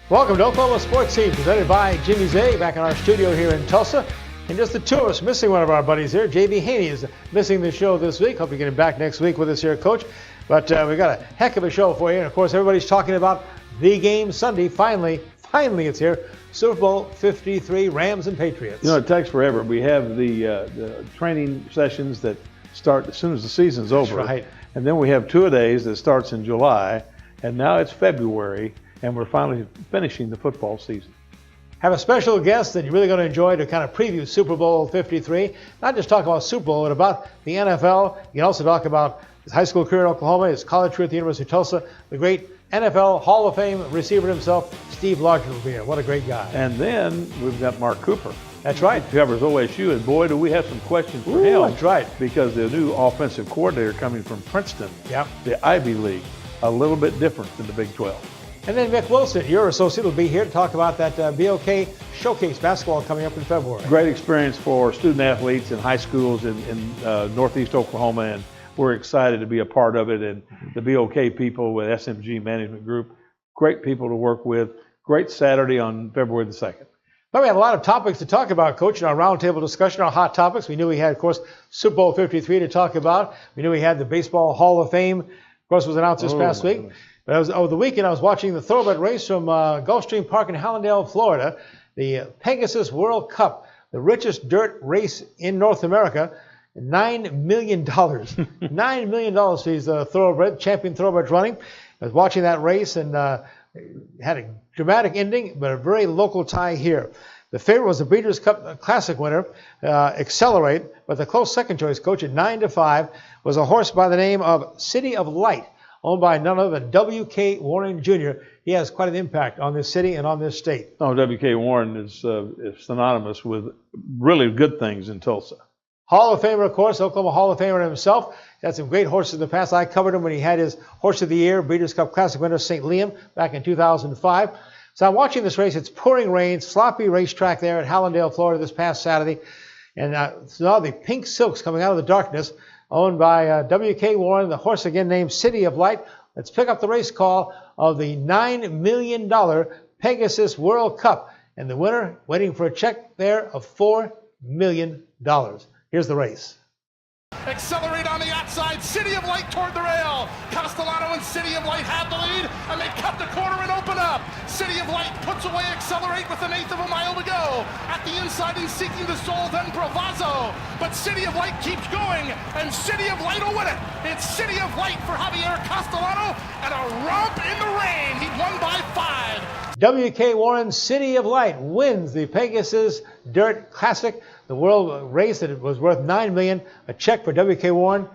Welcome to Oklahoma Sportscene, presented by Jimmy Zay, back in our studio here in Tulsa. And just the two of us, missing one of our buddies here. J.B. Haney is missing the show this week. Hope you get him back next week with us here, Coach. But we got a heck of a show for you. And, of course, everybody's talking about the game Sunday. Finally it's here. Super Bowl 53, Rams and Patriots. You know, it takes forever. We have the training sessions that start as soon as the season's over. That's right. And then we have two-a-days that starts in July. And now it's February. And we're finally finishing the football season. Have a special guest that you're really going to enjoy to kind of preview Super Bowl 53. Not just talk about Super Bowl, but about the NFL. You can also talk about his high school career in Oklahoma, his college career at the University of Tulsa, the great NFL Hall of Fame receiver himself, Steve Largent, will be here. What a great guy. And then we've got Mark Cooper. That's right. He covers OSU, and boy, do we have some questions for him. That's right. Because the new offensive coordinator coming from Princeton, the Ivy League, a little bit different than the Big 12. And then Mick Wilson, your associate, will be here to talk about that BOK Showcase basketball coming up in February. Great experience for student athletes in high schools in Northeast Oklahoma, and we're excited to be a part of it. And the BOK people with SMG Management Group, great people to work with. Great Saturday on February the 2nd. Well, we have a lot of topics to talk about, Coach, in our roundtable discussion, our hot topics. We knew we had, of course, Super Bowl 53 to talk about. We knew we had the Baseball Hall of Fame, of course, was announced this past week. Goodness. But over the weekend, I was watching the thoroughbred race from Gulfstream Park in Hallandale, Florida, the Pegasus World Cup, the richest dirt race in North America. $9 million. $9 million for these thoroughbred, champion thoroughbreds running. I was watching that race and had a dramatic ending, but a very local tie here. The favorite was the Breeders' Cup Classic winner, Accelerate, but the close second choice, Coach, at 9-5, was a horse by the name of City of Light, owned by none other than W.K. Warren Jr. He has quite an impact on this city and on this state. Oh, W.K. Warren is synonymous with really good things in Tulsa. Hall of Famer, of course, Oklahoma Hall of Famer himself. He had some great horses in the past. I covered him when he had his Horse of the Year, Breeders' Cup Classic winner, St. Liam, back in 2005. So I'm watching this race. It's pouring rain, sloppy racetrack there at Hallandale, Florida this past Saturday. And saw the Pink Silks coming out of the darkness, owned by W.K. Warren, the horse again named City of Light. Let's pick up the race call of the $9 million Pegasus World Cup. And the winner waiting for a check there of $4 million. Here's the race. Accelerate on the outside, City of Light toward the rail. Castellano and City of Light have the lead, and they cut the corner and open up. City of Light puts away Accelerate with 1/8 of a mile to go. At the inside, he's seeking the soul, then Bravazzo. But City of Light keeps going, and City of Light will win it. It's City of Light for Javier Castellano, and a romp in the rain. He won by 5. W.K. Warren, City of Light, wins the Pegasus Dirt Classic, the world race that was worth $9 million. A check for W.K. Warren,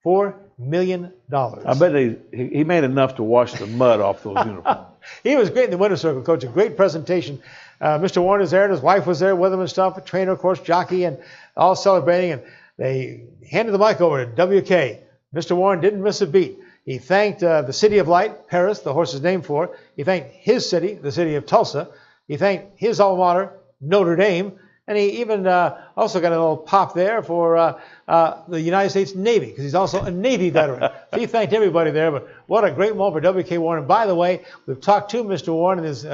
$4 million. I bet he made enough to wash the mud off those uniforms. He was great in the winner's circle, Coach. A great presentation. Mr. Warren was there, and his wife was there with him and stuff. A trainer, of course, jockey, and all celebrating. And they handed the mic over to W.K. Mr. Warren didn't miss a beat. He thanked the City of Light, Paris, the horse is named for. He thanked his city, the city of Tulsa. He thanked his alma mater, Notre Dame. And he even also got a little pop there for the United States Navy, because he's also a Navy veteran. So he thanked everybody there. But what a great moment for W.K. Warren. And by the way, we've talked to Mr. Warren and his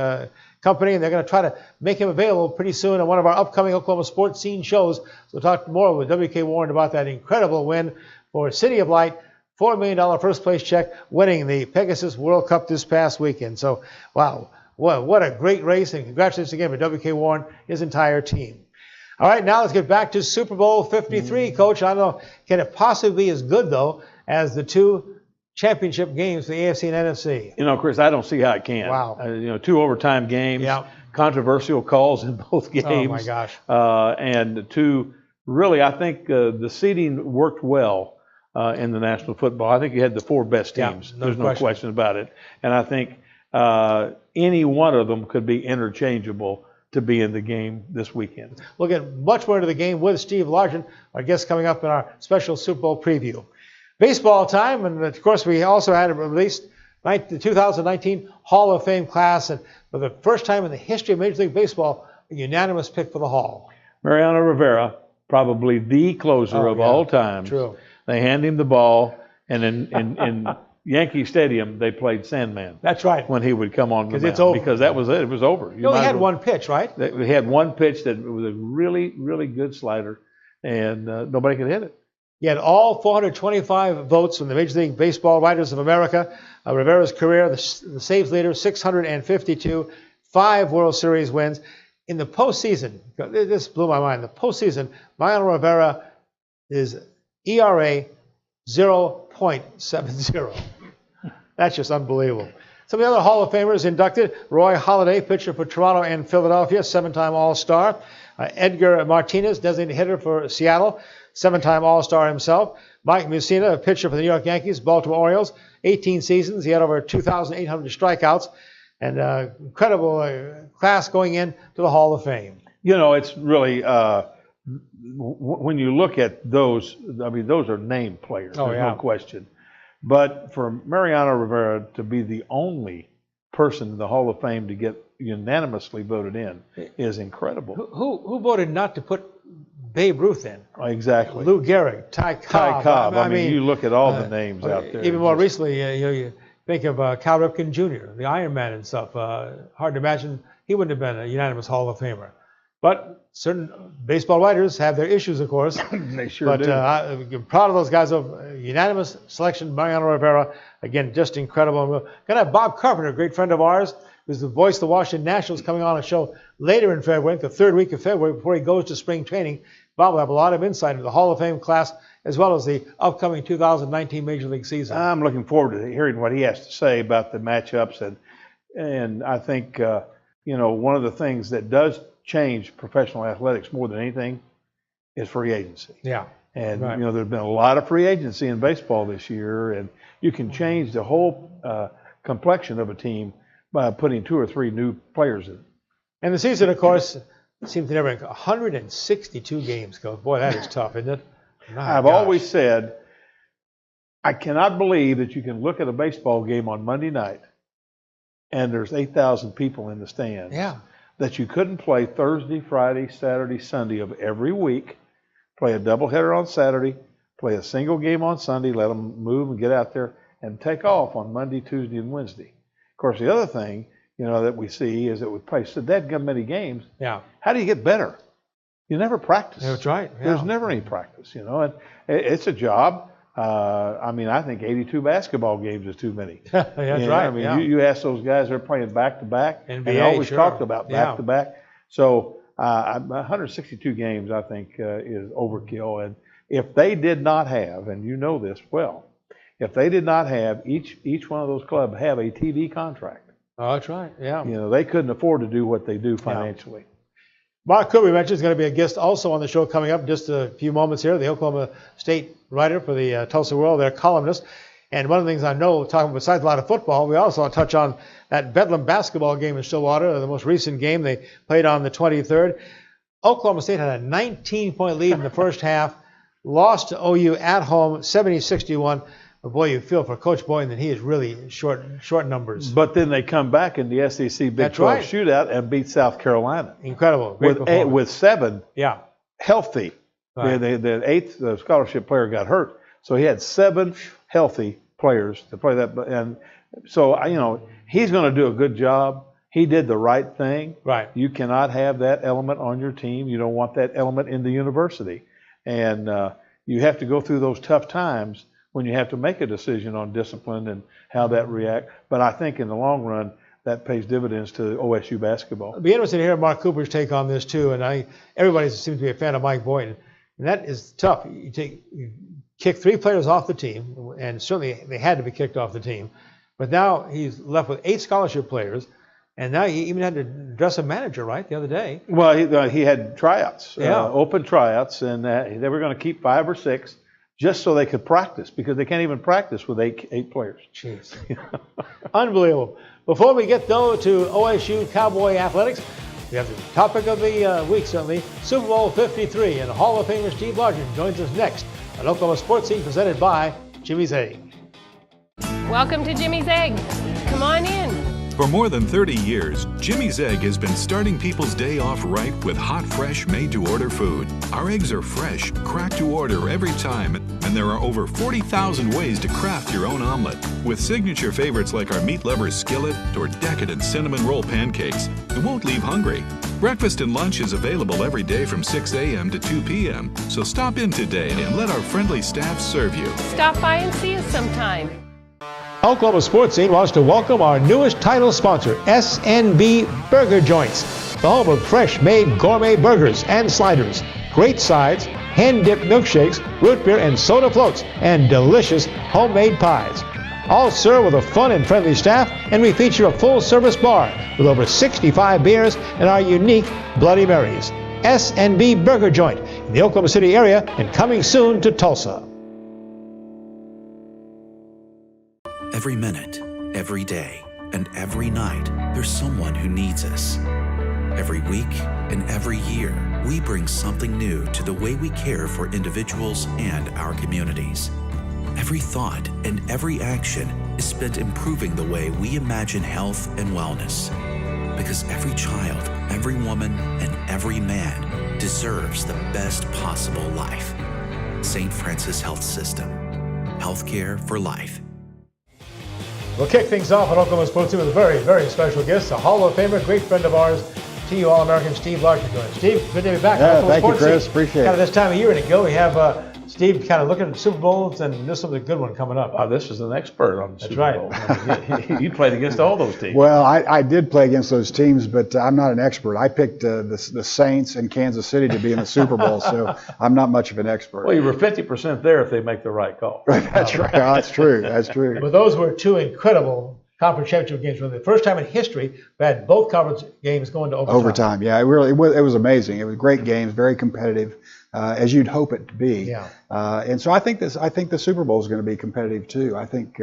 company, and they're going to try to make him available pretty soon on one of our upcoming Oklahoma Sports Scene shows. So we'll talk more with W.K. Warren about that incredible win for City of Light. $4 million first place check, winning the Pegasus World Cup this past weekend. So, wow, what a great race, and congratulations again to W.K. Warren, his entire team. All right, now let's get back to Super Bowl 53, Coach. I don't know, can it possibly be as good, though, as the two championship games for the AFC and NFC? You know, Chris, I don't see how it can. Wow. 2 overtime games, controversial calls in both games. Oh, my gosh. And really, I think the seeding worked well. In the National Football, I think you had the 4 best teams. There's no question about it. And I think any one of them could be interchangeable to be in the game this weekend. We'll get much more into the game with Steve Largent, our guest coming up in our special Super Bowl preview. Baseball time, and of course we also had released the 2019 Hall of Fame class, and for the first time in the history of Major League Baseball, a unanimous pick for the Hall. Mariano Rivera, probably the closer of all time. True. They hand him the ball, and in Yankee Stadium, they played Sandman. That's right. When he would come on the mound. It's over. Because that was it. It was over. He only had one pitch, right? He had one pitch that was a really, really good slider, and nobody could hit it. He had all 425 votes from the Major League Baseball Writers of America. Rivera's career, the saves leader, 652, 5 World Series wins. In the postseason, this blew my mind. The postseason, Mariano Rivera is ERA 0.70. That's just unbelievable. Some of the other Hall of Famers inducted: Roy Halladay, pitcher for Toronto and Philadelphia, 7-time All-Star. Edgar Martinez, designated hitter for Seattle, 7-time All-Star himself. Mike Mussina, a pitcher for the New York Yankees, Baltimore Orioles, 18 seasons. He had over 2,800 strikeouts. And incredible class going into the Hall of Fame. You know, it's really, when you look at those, I mean, those are named players. There's no question. But for Mariano Rivera to be the only person in the Hall of Fame to get unanimously voted in is incredible. Who voted not to put Babe Ruth in? Exactly. Lou Gehrig, Ty Cobb. I mean, you look at all the names out there. Even more recently, you think of Cal Ripken Jr., the Iron Man and stuff. Hard to imagine he wouldn't have been a unanimous Hall of Famer. But certain baseball writers have their issues, of course. They sure do. I'm proud of those guys. Of unanimous selection, Mariano Rivera. Again, just incredible. We're going to have Bob Carpenter, a great friend of ours, who's the voice of the Washington Nationals, coming on a show later in February, the third week of February, before he goes to spring training. Bob will have a lot of insight into the Hall of Fame class, as well as the upcoming 2019 Major League season. I'm looking forward to hearing what he has to say about the matchups. And I think, you know, one of the things that does change professional athletics more than anything is free agency. Yeah. And, you know, there's been a lot of free agency in baseball this year, and you can change the whole complexion of a team by putting 2 or 3 new players in. And the season, of course, seems to never end. 162 games, Coach. Boy, that is tough, isn't it? I've always said, I cannot believe that you can look at a baseball game on Monday night and there's 8,000 people in the stands. Yeah. That you couldn't play Thursday, Friday, Saturday, Sunday of every week, play a doubleheader on Saturday, play a single game on Sunday, let them move and get out there, and take off on Monday, Tuesday, and Wednesday. Of course, the other thing, you know, that we see is that we play so dadgum many games. Yeah. How do you get better? You never practice. That's right. Yeah. There's never any practice, you know, and it's a job. I mean, I think 82 basketball games is too many. That's right. I mean, you ask those guys, they're playing back-to-back, and they always talked about back-to-back. So 162 games, I think, is overkill. And if they did not have, and you know this well, if they did not have each one of those clubs have a TV contract. Oh, that's right. Yeah. You know, they couldn't afford to do what they do financially. Yeah. Mark Cooper, we mentioned, is going to be a guest also on the show coming up in just a few moments here, the Oklahoma State writer for the Tulsa World, their columnist. And one of the things I know, talking besides a lot of football, we also want to touch on that Bedlam basketball game in Stillwater, the most recent game they played on the 23rd. Oklahoma State had a 19-point lead in the first half, lost to OU at home, 70-61. But boy, you feel for Coach Boynton that he is really short numbers. But then they come back in the SEC Big 12 shootout and beat South Carolina. Incredible. With 7 healthy. Right. The 8th scholarship player got hurt. So he had 7 healthy players to play that. And so, you know, he's going to do a good job. He did the right thing. Right. You cannot have that element on your team. You don't want that element in the university. And you have to go through those tough times when you have to make a decision on discipline and how that react. But I think in the long run, that pays dividends to OSU basketball. It'll be interesting to hear Mark Cooper's take on this too. And everybody seems to be a fan of Mike Boynton. And that is tough. You kick 3 players off the team, and certainly they had to be kicked off the team. But now he's left with 8 scholarship players, and now he even had to dress a manager, right, the other day. Well, he had tryouts, open tryouts, and they were going to keep 5 or 6 just so they could practice, because they can't even practice with 8 players. Jeez. Unbelievable. Before we get, though, to OSU Cowboy athletics, we have the topic of the week, certainly, Super Bowl 53, and Hall of Famer Steve Largent joins us next on Oklahoma Sportscene, presented by Jimmy's Egg. Welcome to Jimmy's Egg. Come on in. For more than 30 years, Jimmy's Egg has been starting people's day off right with hot, fresh, made-to-order food. Our eggs are fresh, cracked to order every time, and there are over 40,000 ways to craft your own omelet. With signature favorites like our meat lovers skillet or decadent cinnamon roll pancakes, it won't leave hungry. Breakfast and lunch is available every day from 6 a.m. to 2 p.m., so stop in today and let our friendly staff serve you. Stop by and see us sometime. Oklahoma Sportscene wants to welcome our newest title sponsor, SNB Burger Joints, the home of fresh-made gourmet burgers and sliders, great sides, hand-dipped milkshakes, root beer and soda floats, and delicious homemade pies. All served with a fun and friendly staff, and we feature a full-service bar with over 65 beers and our unique Bloody Marys. SNB Burger Joint in the Oklahoma City area and coming soon to Tulsa. Every minute, every day, and every night, there's someone who needs us. Every week and every year, we bring something new to the way we care for individuals and our communities. Every thought and every action is spent improving the way we imagine health and wellness. Because every child, every woman, and every man deserves the best possible life. St. Francis Health System. Healthcare for life. We'll kick things off on Oklahoma Sportscene with a very, very special guest, a Hall of Famer, great friend of ours, TU All-American Steve Largent. Steve, good to be back. Yeah, thank you, Chris. Appreciate it. Kind of this time of year to go, we have Steve kind of looking at the Super Bowls, and this is a good one coming up. This is an expert on the That's Super Bowl. I mean, you played against all those teams. Well, I did play against those teams, but I'm not an expert. I picked the Saints and Kansas City to be in the Super Bowl, so I'm not much of an expert. Well, you were 50% there if they make the right call. That's right. Oh, that's true. That's true. But those were two incredible conference championship games. For the first time in history, we had both conference games going to overtime. Yeah, it was amazing. It was great games, very competitive, as you'd hope it to be. Yeah. And so I think the Super Bowl is going to be competitive too. I think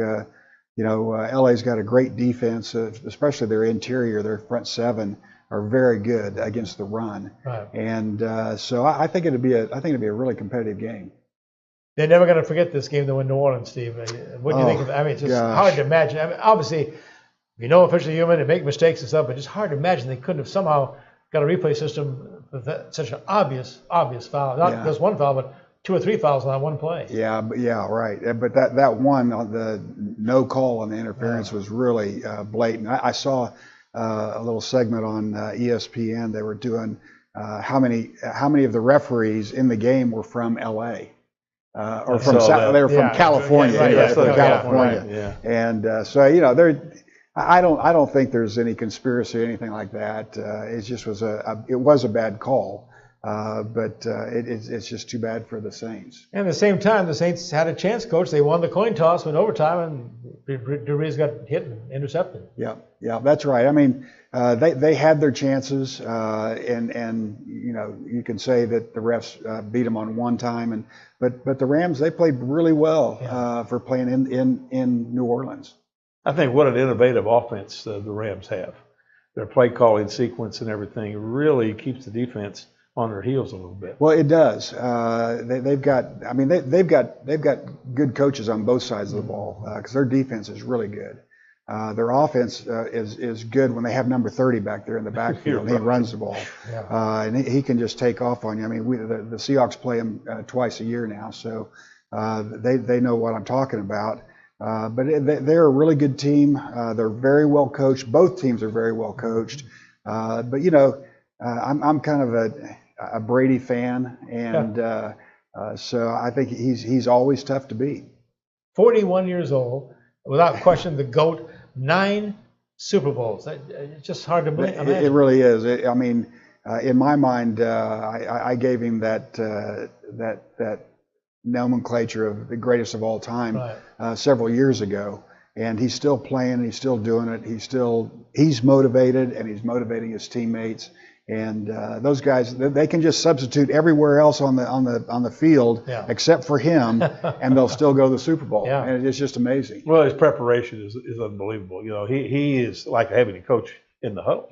LA's got a great defense, especially their interior, their front seven are very good against the run. Right. And so I think it'd be a really competitive game. They're never going to forget this game, though, in New Orleans, Steve. What do you think of that? I mean, it's just hard to imagine. I mean, obviously, you know, officially human and make mistakes and stuff, but it's hard to imagine they couldn't have somehow got a replay system with such an obvious foul. Not just one foul, but 2 or 3 fouls on that one play. Yeah, right. But that one, the no call on the interference was really blatant. I saw a little segment on ESPN. They were doing how many of the referees in the game were from LA. Or from they were from California. California. And so I don't think there's any conspiracy or anything like that. It just was it was a bad call, but it's just too bad for the Saints. And at the same time, the Saints had a chance, Coach. They won the coin toss, went overtime, and DeRees got hit and intercepted. Yeah, that's right. I mean, they had their chances, and you can say that the refs beat them on one time, but the Rams, they played really well for playing in New Orleans. I think what an innovative offense the Rams have. Their play calling sequence and everything really keeps the defense on their heels a little bit. Well, it does. They've got good coaches on both sides of the ball because their defense is really good. Their offense is good when they have number 30 back there in the backfield. He runs the ball, and he can just take off on you. I mean, the Seahawks play him twice a year now, so they know what I'm talking about. But they're a really good team. They're very well coached. Both teams are very well coached. But I'm kind of a Brady fan, and so I think he's always tough to beat. 41 years old, without question, the GOAT. 9 Super Bowls. It's just hard to believe. It really is. I mean, in my mind, I gave him that nomenclature of the greatest of all time several years ago, and he's still playing. He's still doing it. He's motivated, and he's motivating his teammates. And those guys, they can just substitute everywhere else on the field except for him, and they'll still go to the Super Bowl. And it's just amazing. Well, his preparation is unbelievable. You know, he is like having a coach in the huddle.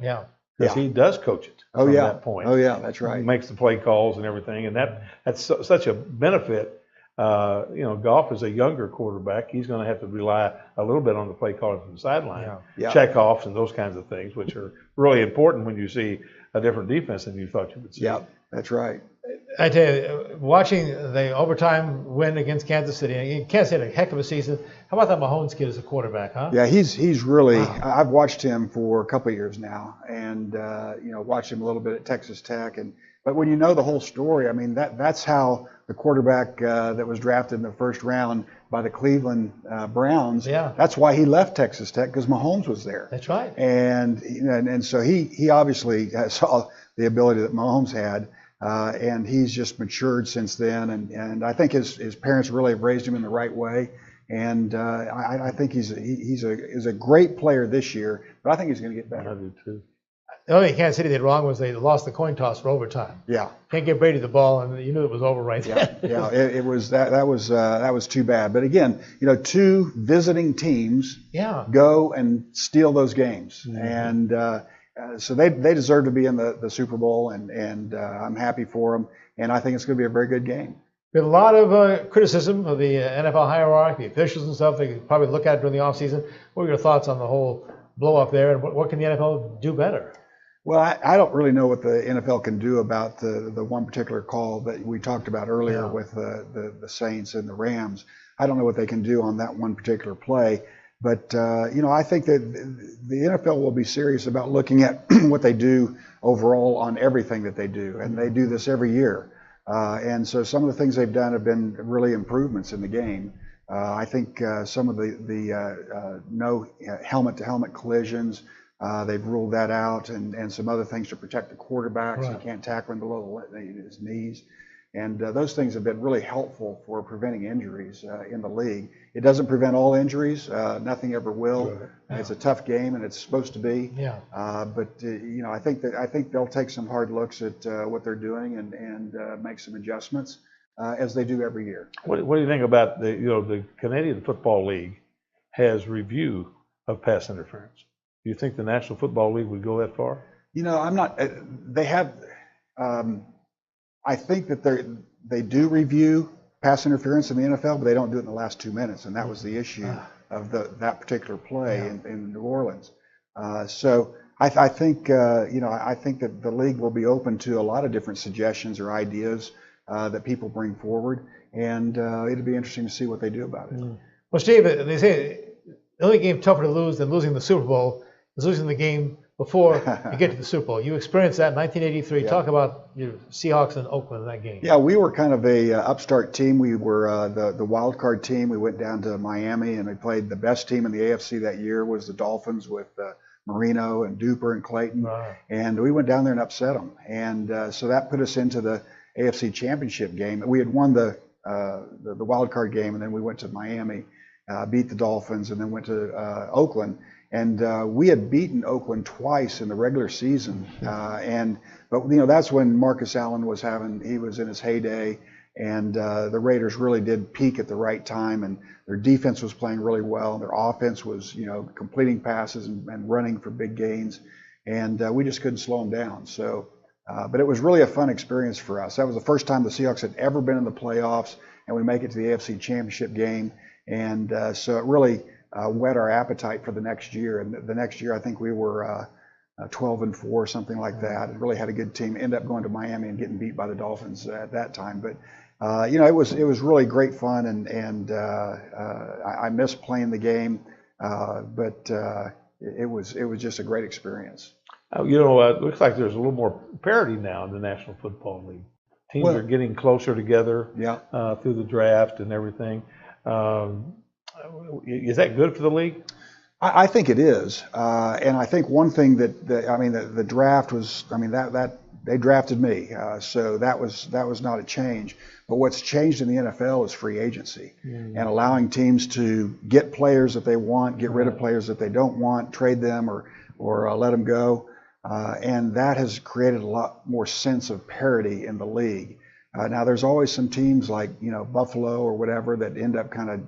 Because he does coach it from that point. Oh yeah, that's right. He makes the play calls and everything, and that's such a benefit Goff is a younger quarterback. He's going to have to rely a little bit on the play calling from the sideline, Yeah. checkoffs and those kinds of things, which are really important when you see a different defense than you thought you would see. Yeah, that's right. I tell you, watching the overtime win against Kansas City, and Kansas City had a heck of a season. How about that Mahomes kid as a quarterback, huh? Yeah, he's really. Wow. I've watched him for a couple of years now, and watched him a little bit at Texas Tech. But when you know the whole story, I mean that's how the quarterback that was drafted in the first round by the Cleveland Browns. Yeah. That's why he left Texas Tech, because Mahomes was there. That's right. And so he obviously saw the ability that Mahomes had. And he's just matured since then, and I think his parents really have raised him in the right way, and I think he's a great player this year, but I think he's going to get better. I do too. The only thing Kansas City did wrong was they lost the coin toss for overtime. Yeah, Can't get Brady the ball, and you knew it was over right then. yeah. It was that was too bad. But again, two visiting teams go and steal those games, and. So they deserve to be in the Super Bowl, and I'm happy for them, and I think it's going to be a very good game. We had a lot of criticism of the NFL hierarchy, the officials and stuff. They could probably look at it during the offseason. What are your thoughts on the whole blow-up there, and what can the NFL do better? Well, I don't really know what the NFL can do about the one particular call that we talked about earlier with the Saints and the Rams. I don't know what they can do on that one particular play. But, I think that the NFL will be serious about looking at what they do overall on everything that they do. And they do this every year. And so some of the things they've done have been really improvements in the game. I think some of the no helmet-to-helmet collisions, they've ruled that out, and some other things to protect the quarterback, so you can't tackle him below his knees. And those things have been really helpful for preventing injuries in the league. It doesn't prevent all injuries. Nothing ever will. It's a tough game, and it's supposed to be. But I think they'll take some hard looks at what they're doing and make some adjustments as they do every year. What do you think about the Canadian Football League has review of pass interference? Do you think the National Football League would go that far? I'm not. They have. I think that they do review pass interference in the NFL, but they don't do it in the last 2 minutes, and that was the issue of that particular play in New Orleans. So I think I think that the league will be open to a lot of different suggestions or ideas that people bring forward, and it'll be interesting to see what they do about it. Well, Steve, they say the only game tougher to lose than losing the Super Bowl is losing the game before you get to the Super Bowl. You experienced that in 1983. Talk about your Seahawks in Oakland in that game. Yeah, we were kind of a upstart team. We were the wild card team. We went down to Miami, and we played the best team in the AFC that year was the Dolphins with Marino and Duper and Clayton. And we went down there and upset them. And so that put us into the AFC Championship game. We had won the wild card game, and then we went to Miami, beat the Dolphins, and then went to Oakland. And we had beaten Oakland twice in the regular season, but that's when Marcus Allen he was in his heyday, and the Raiders really did peak at the right time, and their defense was playing really well, and their offense was completing passes and running for big gains, and we just couldn't slow them down. So, but it was really a fun experience for us. That was the first time the Seahawks had ever been in the playoffs, and we make it to the AFC Championship game, and so it really whet our appetite for the next year. And the next year, I think we were 12-4, something like that. It really had a good team. Ended up going to Miami and getting beat by the Dolphins at that time. But it was really great fun, and I missed playing the game. But it was just a great experience. It looks like there's a little more parity now in the National Football League. Teams are getting closer together through the draft and everything. Is that good for the league? I think it is, and I think one thing the draft was. That they drafted me, so that was not a change. But what's changed in the NFL is free agency and allowing teams to get players that they want, get rid of players that they don't want, trade them or let them go, and that has created a lot more sense of parity in the league. Now there's always some teams like Buffalo or whatever that end up kind of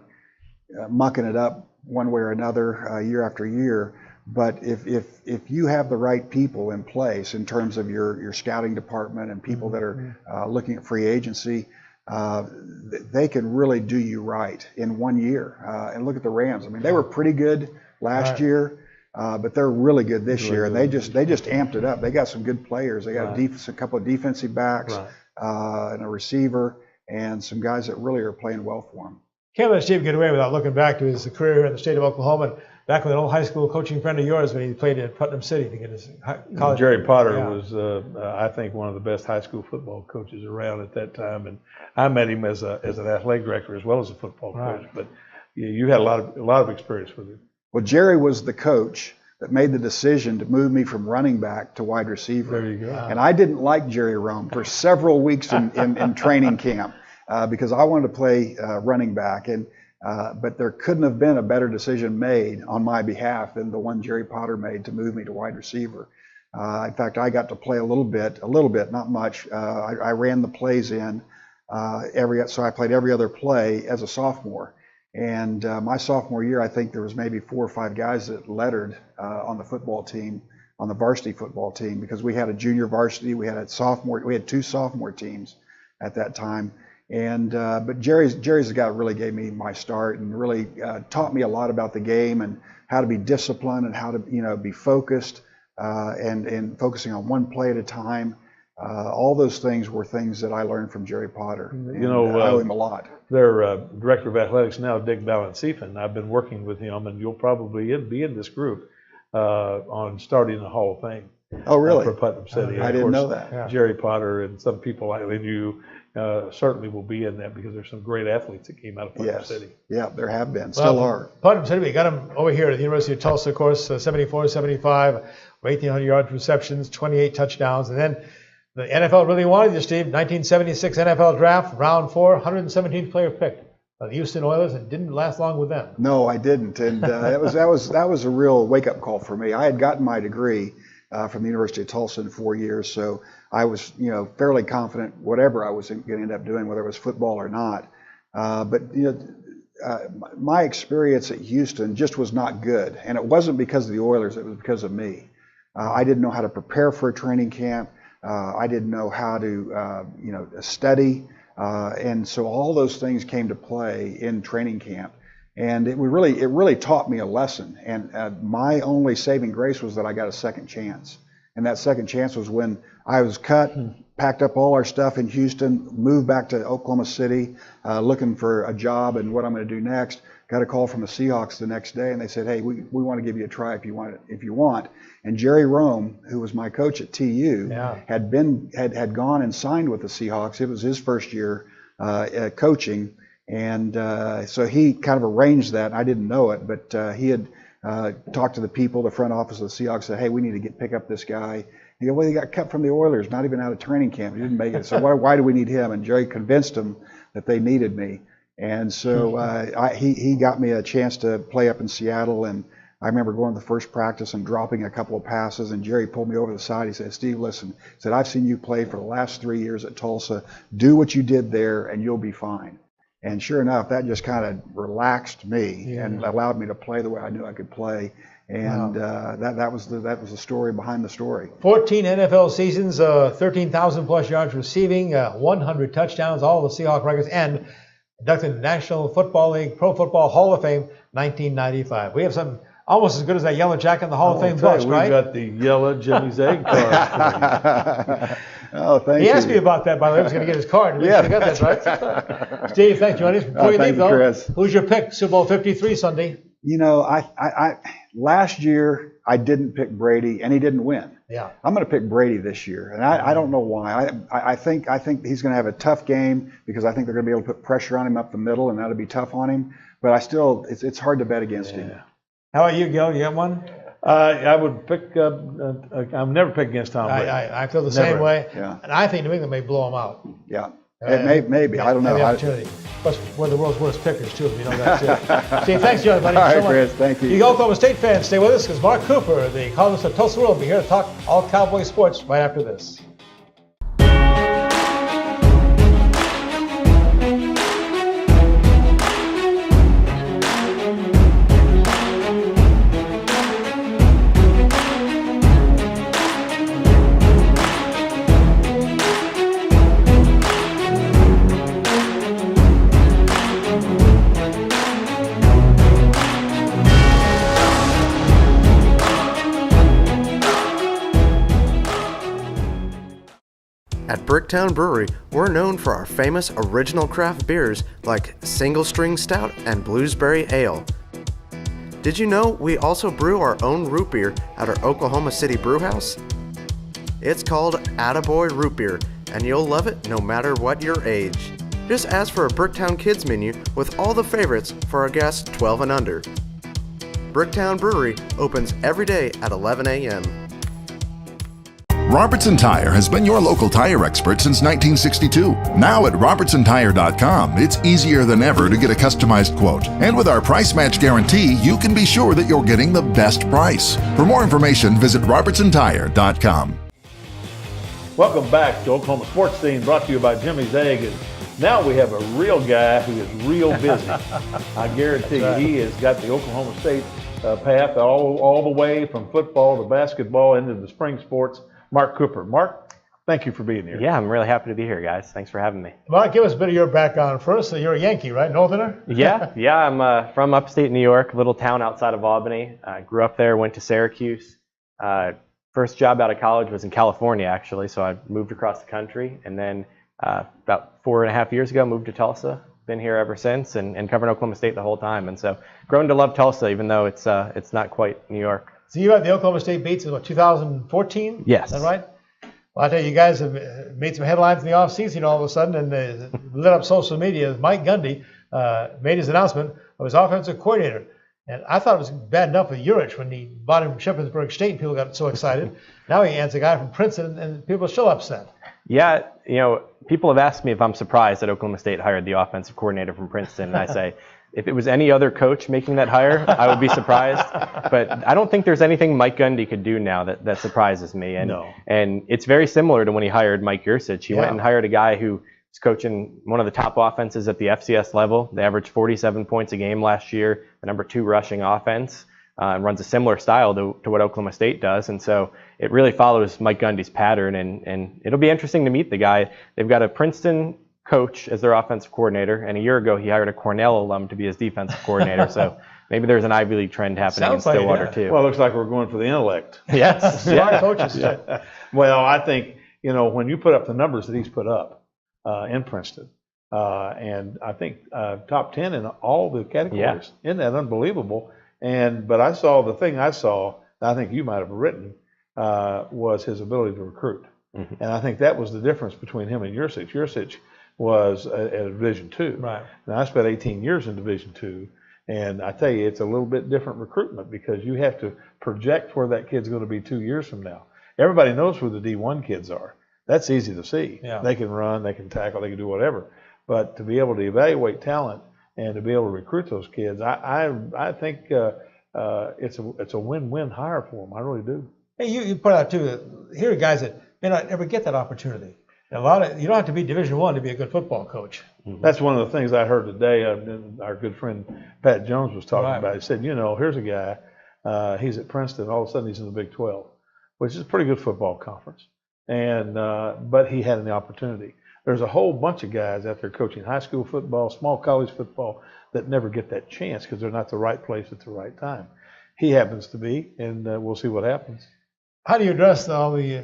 mucking it up one way or another year after year. But if you have the right people in place in terms of your scouting department and people that are looking at free agency, they can really do you right in 1 year. And look at the Rams. I mean, they were pretty good last year, but they're really good this year. And they just amped it up. They got some good players. They got a couple of defensive backs and a receiver and some guys that really are playing well for them. Can't let Steve get away without looking back to his career here in the state of Oklahoma. Back with an old high school coaching friend of yours when he played at Putnam City to get his college. Jerry Potter was, I think, one of the best high school football coaches around at that time, and I met him as an athletic director as well as a football coach. But you had a lot of experience with him. Well, Jerry was the coach that made the decision to move me from running back to wide receiver. There you go. And I didn't like Jerry Rome for several weeks in training camp because I wanted to play running back. But there couldn't have been a better decision made on my behalf than the one Jerry Potter made to move me to wide receiver. In fact, I got to play a little bit, not much. I ran the plays in so I played every other play as a sophomore. And my sophomore year, I think there was maybe 4 or 5 guys that lettered on the football team, on the varsity football team, because we had a junior varsity, we had 2 sophomore teams at that time. And but Jerry's the guy that really gave me my start and really taught me a lot about the game and how to be disciplined and how to be focused and focusing on one play at a time. All those things were things that I learned from Jerry Potter. And, I owe him a lot. Their director of athletics now, Dick Balancifan. I've been working with him, and you'll probably be in this group on starting the Hall of Fame. Oh, really? For Putnam City. I didn't know that. Yeah. Jerry Potter and some people like you certainly will be in that because there's some great athletes that came out of Putnam City. Yeah, there have been, still are. Putnam City, we got him over here at the University of Tulsa, of course, 74-75, 1,800 yards receptions, 28 touchdowns, and then the NFL really wanted you, Steve. 1976 NFL draft, round 4, 117th player picked by the Houston Oilers, and didn't last long with them. No, I didn't, and that was a real wake-up call for me. I had gotten my degree from the University of Tulsa in 4 years, so I was, fairly confident whatever I was going to end up doing, whether it was football or not. But my experience at Houston just was not good, and it wasn't because of the Oilers; it was because of me. I didn't know how to prepare for a training camp. I didn't know how to, study, and so all those things came to play in training camp, and it really taught me a lesson. And my only saving grace was that I got a second chance, and that second chance was when I was cut, packed up all our stuff in Houston, moved back to Oklahoma City, looking for a job and what I'm going to do next. Got a call from the Seahawks the next day, and they said, "Hey, we want to give you a try if you want." And Jerry Rome, who was my coach at TU, had gone and signed with the Seahawks. It was his first year coaching, and so he kind of arranged that. I didn't know it, but he had talked to the people, the front office of the Seahawks, said, "Hey, we need to pick up this guy." He goes, "Well, he got cut from the Oilers, not even out of training camp. He didn't make it. So why do we need him?" And Jerry convinced him that they needed me. And so he got me a chance to play up in Seattle, and I remember going to the first practice and dropping a couple of passes, and Jerry pulled me over to the side. He said, "Steve, listen," he said, "I've seen you play for the last 3 years at Tulsa. Do what you did there, and you'll be fine." And sure enough, that just kind of relaxed me and allowed me to play the way I knew I could play. And that was the story behind the story. 14 NFL seasons, 13,000 plus yards receiving, 100 touchdowns, all the Seahawk records, and inducted in the National Football League Pro Football Hall of Fame, 1995. We have something almost as good as that yellow jacket in the Hall of Fame bust, right? We've got the yellow Jimmy Zag card. Oh, thank you. He asked me about that, by the way. He was going to get his card. Yeah, got that, right? Steve, thanks for joining us. Before you leave, though, Chris. Who's your pick, Super Bowl 53 Sunday? I last year I didn't pick Brady, and he didn't win. Yeah. I'm going to pick Brady this year, and I don't know why. I think he's going to have a tough game because I think they're going to be able to put pressure on him up the middle, and that'll be tough on him. But it's hard to bet against him. How about you, Gil? You have one? I would pick. I've never picked against Tom Brady. I feel the same way. Yeah. And I think New England may blow him out. Yeah. Maybe. I don't know. Maybe opportunity. Plus, we're the world's worst pickers, too, if you know that, too. Steve, thanks, John, buddy. All right, Chris, thank you. You Oklahoma State fans, stay with us, because Mark Cooper, the columnist of Tulsa World, will be here to talk all Cowboy sports right after this. At Bricktown Brewery, we're known for our famous original craft beers like Single String Stout and Bluesberry Ale. Did you know we also brew our own root beer at our Oklahoma City brewhouse? It's called Attaboy Root Beer, and you'll love it no matter what your age. Just ask for a Bricktown Kids menu with all the favorites for our guests 12 and under. Bricktown Brewery opens every day at 11 a.m. Robertson Tire has been your local tire expert since 1962. Now at RobertsonTire.com, it's easier than ever to get a customized quote. And with our price match guarantee, you can be sure that you're getting the best price. For more information, visit RobertsonTire.com. Welcome back to Oklahoma Sportscene, brought to you by Jimmy's Egg. And now we have a real guy who is real busy. I guarantee you, he has got the Oklahoma State path all the way from football to basketball into the spring sports. Mark Cooper. Mark, thank you for being here. Yeah, I'm really happy to be here, guys. Thanks for having me. Mark, give us a bit of your background first. So you're a Yankee, right? Northerner? Yeah, I'm from upstate New York, a little town outside of Albany. I grew up there, went to Syracuse. First job out of college was in California, actually, so I moved across the country. And then about 4.5 years ago, moved to Tulsa. Been here ever since and covered Oklahoma State the whole time. And so grown to love Tulsa, even though it's not quite New York. So you had the Oklahoma State beats in 2014? Yes. Is that right? Well, I tell you guys have made some headlines in the offseason all of a sudden and lit up social media. Mike Gundy made his announcement of his offensive coordinator. And I thought it was bad enough with Urich when he bought him from Shippensburg State and people got so excited. Now he adds a guy from Princeton and people are still upset. Yeah, people have asked me if I'm surprised that Oklahoma State hired the offensive coordinator from Princeton. And I say, if it was any other coach making that hire, I would be surprised. But I don't think there's anything Mike Gundy could do now that surprises me. And it's very similar to when he hired Mike Yursich. He went and hired a guy who was coaching one of the top offenses at the FCS level. They averaged 47 points a game last year, the number 2 rushing offense, and runs a similar style to what Oklahoma State does. And so it really follows Mike Gundy's pattern. And it'll be interesting to meet the guy. They've got a Princeton coach as their offensive coordinator, and a year ago he hired a Cornell alum to be his defensive coordinator. So maybe there's an Ivy League trend happening in Stillwater too. Well, it looks like we're going for the intellect. Yes. Smart coaches. Yeah. Well, I think when you put up the numbers that he's put up in Princeton, and I think top 10 in all the categories. Isn't that unbelievable? But I saw the thing I think you might have written, was his ability to recruit. Mm-hmm. And I think that was the difference between him and Yursich. Yursich was at Division II. Right. And I spent 18 years in Division II, and I tell you, it's a little bit different recruitment because you have to project where that kid's going to be 2 years from now. Everybody knows who the D1 kids are. That's easy to see. Yeah. They can run, they can tackle, they can do whatever. But to be able to evaluate talent and to be able to recruit those kids, I think it's a win-win hire for them. I really do. Hey, you put out too. Here are guys that may not ever get that opportunity. You don't have to be Division I to be a good football coach. Mm-hmm. That's one of the things I heard today. Our good friend Pat Jones was talking about. He said, here's a guy. He's at Princeton. All of a sudden, he's in the Big 12, which is a pretty good football conference. And but he had an opportunity. There's a whole bunch of guys out there coaching high school football, small college football that never get that chance because they're not the right place at the right time. He happens to be, and we'll see what happens. How do you address all the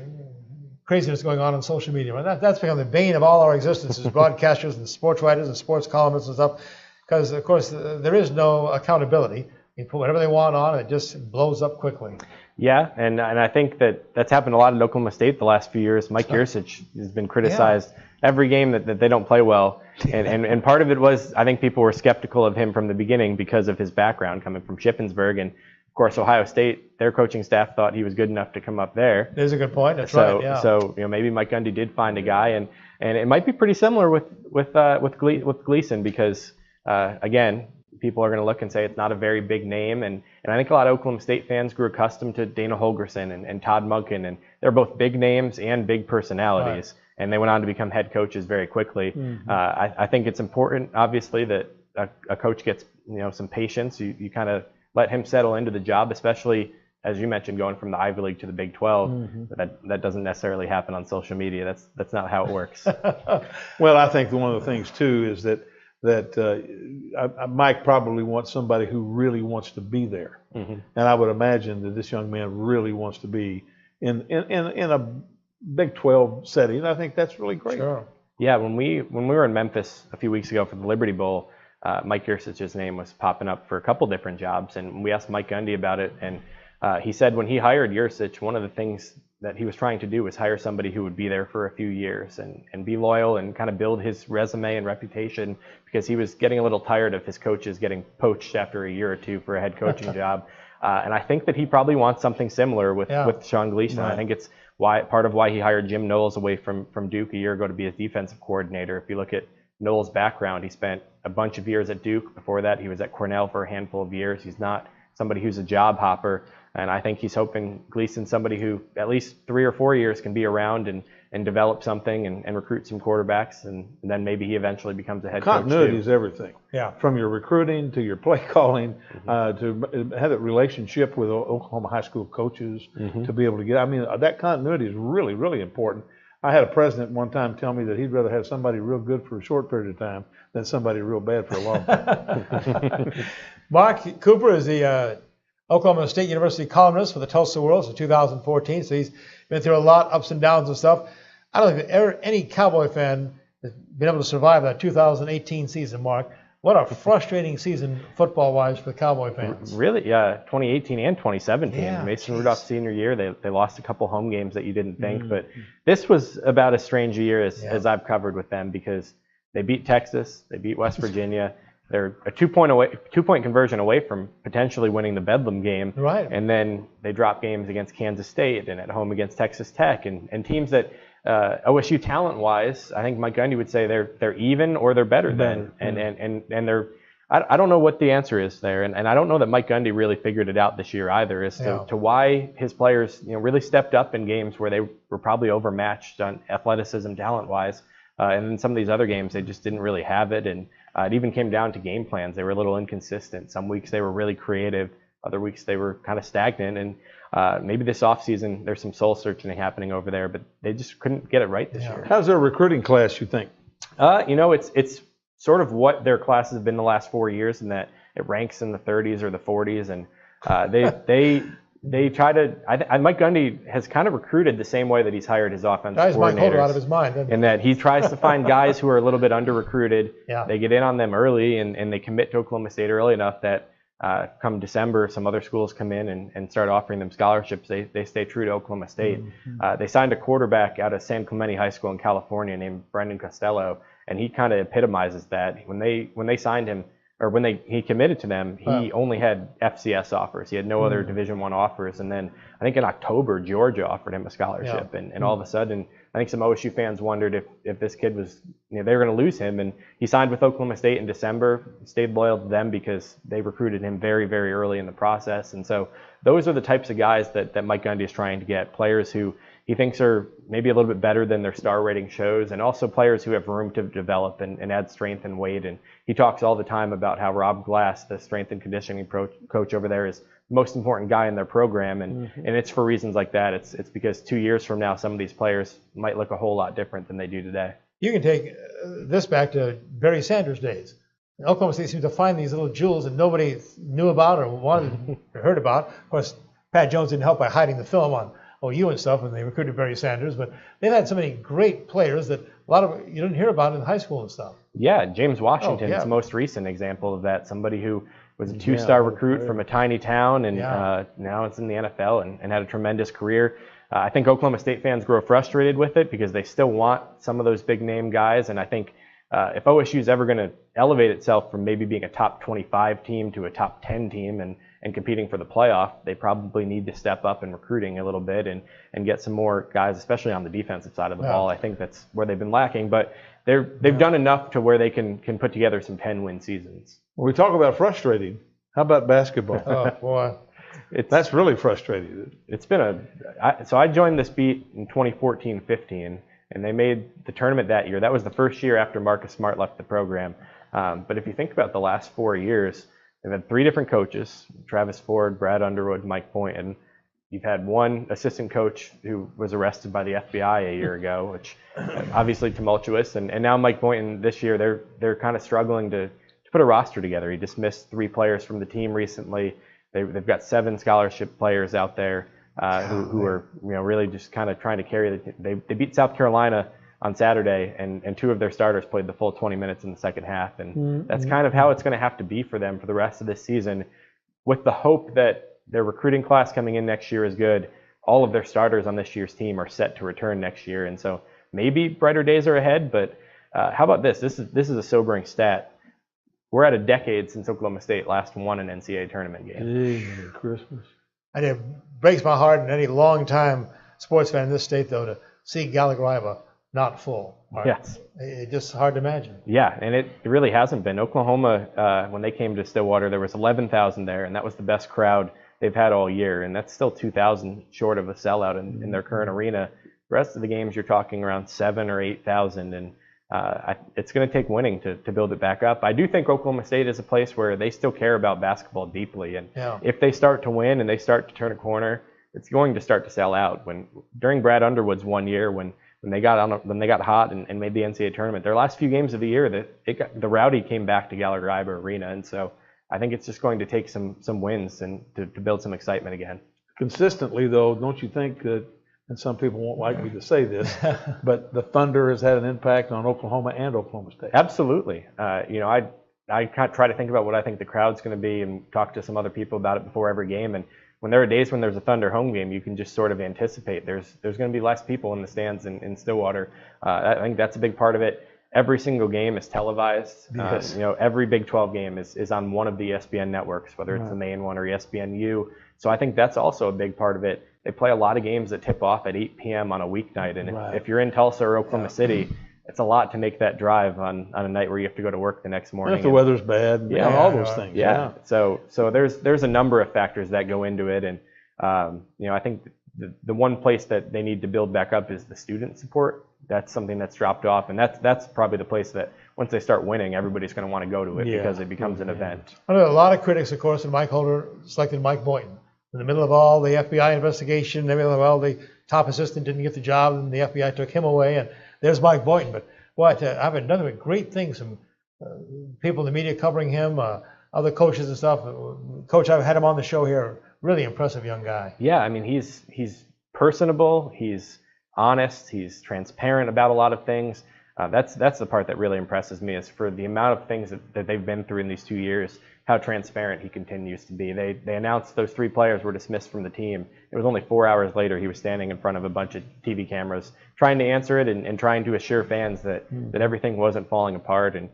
craziness going on social media? Well, that's become the bane of all our existence as broadcasters and sports writers and sports columnists and stuff, because, of course, there is no accountability. You put whatever they want on, and it just blows up quickly. Yeah, and I think that's happened a lot at Oklahoma State the last few years. Mike Yursich has been criticized every game that they don't play well. And part of it was, I think people were skeptical of him from the beginning because of his background coming from Shippensburg. And, of course, Ohio State, their coaching staff thought he was good enough to come up there. There's a good point. That's right, yeah. So maybe Mike Gundy did find a guy. And it might be pretty similar with Gleason because, again, people are going to look and say it's not a very big name. And I think a lot of Oklahoma State fans grew accustomed to Dana Holgorsen and Todd Monken. And they're both big names and big personalities. Right. And they went on to become head coaches very quickly. Mm-hmm. I think it's important, obviously, that a coach gets some patience. You kind of let him settle into the job, especially, as you mentioned, going from the Ivy League to the Big 12. Mm-hmm. That doesn't necessarily happen on social media. That's not how it works. Well, I think one of the things, too, is that Mike probably wants somebody who really wants to be there. Mm-hmm. And I would imagine that this young man really wants to be in a Big 12 setting. I think that's really great. Sure. Yeah, when we were in Memphis a few weeks ago for the Liberty Bowl, Mike Yurcich's name was popping up for a couple different jobs, and we asked Mike Gundy about it, and he said when he hired Yurcich, one of the things that he was trying to do was hire somebody who would be there for a few years and be loyal and kind of build his resume and reputation, because he was getting a little tired of his coaches getting poached after a year or two for a head coaching job. And I think that he probably wants something similar with Sean Gleason. Right. I think it's part of why he hired Jim Knowles away from Duke a year ago to be his defensive coordinator. If you look at Knowles' background, he spent a bunch of years at Duke. Before that, he was at Cornell for a handful of years. He's not somebody who's a job hopper. And I think he's hoping Gleason's somebody who at least 3 or 4 years can be around and develop something and recruit some quarterbacks, and then maybe he eventually becomes a head coach. Continuity is everything. Yeah. From your recruiting to your play calling, to have that relationship with Oklahoma high school coaches, to be able to get. I mean, that continuity is really, really important. I had a president one time tell me that he'd rather have somebody real good for a short period of time than somebody real bad for a long time. Mark Cooper is the Oklahoma State University columnist for the Tulsa World since 2014, so he's been through a lot, ups and downs and stuff. I don't think any Cowboy fan has been able to survive that 2018 season, Mark. What a frustrating season football-wise for the Cowboy fans. Really, yeah, 2018 and 2017. Yeah, Mason Rudolph's senior year, they lost a couple home games that you didn't think, but this was about as strange a year as I've covered with them, because they beat Texas, they beat West Virginia. They're a two-point conversion away from potentially winning the Bedlam game. Right. And then they drop games against Kansas State and at home against Texas Tech and teams that OSU talent-wise, I think Mike Gundy would say they're even or they're better than. And they're I don't know what the answer is there, and I don't know that Mike Gundy really figured it out this year either as to why his players really stepped up in games where they were probably overmatched on athleticism talent-wise. And in some of these other games, they just didn't really have it. And it even came down to game plans. They were a little inconsistent. Some weeks they were really creative. Other weeks they were kind of stagnant. And maybe this offseason there's some soul searching happening over there, but they just couldn't get it right this year. How's their recruiting class, you think? It's sort of what their class has been the last 4 years, in that it ranks in the 30s or the 40s. And they try to. Mike Gundy has kind of recruited the same way that he's hired his offensive coordinators. Out of his mind, in that he tries to find guys who are a little bit under recruited. Yeah. They get in on them early, and they commit to Oklahoma State early enough that come December, some other schools come in and start offering them scholarships. They stay true to Oklahoma State. They signed a quarterback out of San Clemente High School in California named Brendan Costello, and he kind of epitomizes that. When they signed him, or when he committed to them, he only had FCS offers. He had no other Division I offers. And then I think in October, Georgia offered him a scholarship. Yeah. And all of a sudden, I think some OSU fans wondered if this kid was, they were going to lose him. And he signed with Oklahoma State in December, stayed loyal to them because they recruited him very, very early in the process. And so those are the types of guys that Mike Gundy is trying to get, players who he thinks are maybe a little bit better than their star rating shows, and also players who have room to develop and add strength and weight. And he talks all the time about how Rob Glass, the strength and conditioning coach over there, is the most important guy in their program. And it's for reasons like that. It's because 2 years from now, some of these players might look a whole lot different than they do today. You can take this back to Barry Sanders' days. Oklahoma State seems to find these little jewels that nobody knew about or wanted or heard about. Of course, Pat Jones didn't help by hiding the film on OU and stuff, and they recruited Barry Sanders, but they've had so many great players that a lot of you didn't hear about in high school and stuff. Yeah, James Washington is the most recent example of that. Somebody who was a 2-star recruit from a tiny town, and now it's in the NFL and had a tremendous career. I think Oklahoma State fans grow frustrated with it because they still want some of those big name guys, and I think if OSU is ever going to elevate itself from maybe being a top 25 team to a top 10 team and competing for the playoff, they probably need to step up in recruiting a little bit and get some more guys, especially on the defensive side of the ball. I think that's where they've been lacking, but they've done enough to where they can put together some 10-win seasons. When we talk about frustrating, how about basketball? Oh, boy. That's really frustrating. It's been so I joined this beat in 2014-15, and they made the tournament that year. That was the first year after Marcus Smart left the program. But if you think about the last 4 years, they've had 3 different coaches: Travis Ford, Brad Underwood, Mike Boynton. You've had one assistant coach who was arrested by the FBI a year ago, which obviously tumultuous. And now Mike Boynton this year, they're kind of struggling to put a roster together. He dismissed 3 players from the team recently. They've got 7 scholarship players out there. who are really just kind of trying to carry they beat South Carolina on Saturday, and 2 of their starters played the full 20 minutes in the second half, and that's kind of how it's going to have to be for them for the rest of this season, with the hope that their recruiting class coming in next year is good. All of their starters on this year's team are set to return next year, and so maybe brighter days are ahead. But how about this? This is a sobering stat. We're at a decade since Oklahoma State last won an NCAA tournament game. Christmas. And it breaks my heart and any long-time sports fan in this state, though, to see Gallagher not full. Right? Yes. It's just hard to imagine. Yeah, and it really hasn't been. Oklahoma, when they came to Stillwater, there was 11,000 there, and that was the best crowd they've had all year, and that's still 2,000 short of a sellout in their current arena. The rest of the games, you're talking around 7,000 or 8,000, and it's going to take winning to build it back up. I do think Oklahoma State is a place where they still care about basketball deeply, and if they start to win and they start to turn a corner, it's going to start to sell out. During Brad Underwood's 1 year, when they got hot and made the NCAA tournament, their last few games of the year, the Rowdy came back to Gallagher Arena, and so I think it's just going to take some wins and to build some excitement again. Consistently, though, don't you think that, and some people won't like me to say this, but the Thunder has had an impact on Oklahoma and Oklahoma State? Absolutely. I kind of try to think about what I think the crowd's going to be and talk to some other people about it before every game. And when there are days when there's a Thunder home game, you can just sort of anticipate there's going to be less people in the stands in Stillwater. I think that's a big part of it. Every single game is televised. Yes. Every Big 12 game is on one of the ESPN networks, whether it's the main one or ESPNU. So I think that's also a big part of it. They play a lot of games that tip off at 8 p.m. on a weeknight, and if you're in Tulsa or Oklahoma City, it's a lot to make that drive on a night where you have to go to work the next morning. And if the weather's bad, all those things. Yeah. So there's a number of factors that go into it, and I think the one place that they need to build back up is the student support. That's something that's dropped off, and that's probably the place that once they start winning, everybody's going to want to go to it because it becomes an event. I know a lot of critics, of course, and Mike Holder selected Mike Boynton. In the middle of all the FBI investigation, in the middle of all the top assistant didn't get the job, and the FBI took him away, and there's Mike Boynton. But boy, I've had nothing but great things from people in the media covering him, other coaches and stuff. Coach, I've had him on the show here. Really impressive young guy. Yeah, I mean, he's personable, he's honest, he's transparent about a lot of things. That's the part that really impresses me, is for the amount of things that they've been through in these 2 years, how transparent he continues to be. They announced those 3 players were dismissed from the team. It was only 4 hours later he was standing in front of a bunch of TV cameras trying to answer it and trying to assure fans that everything wasn't falling apart. And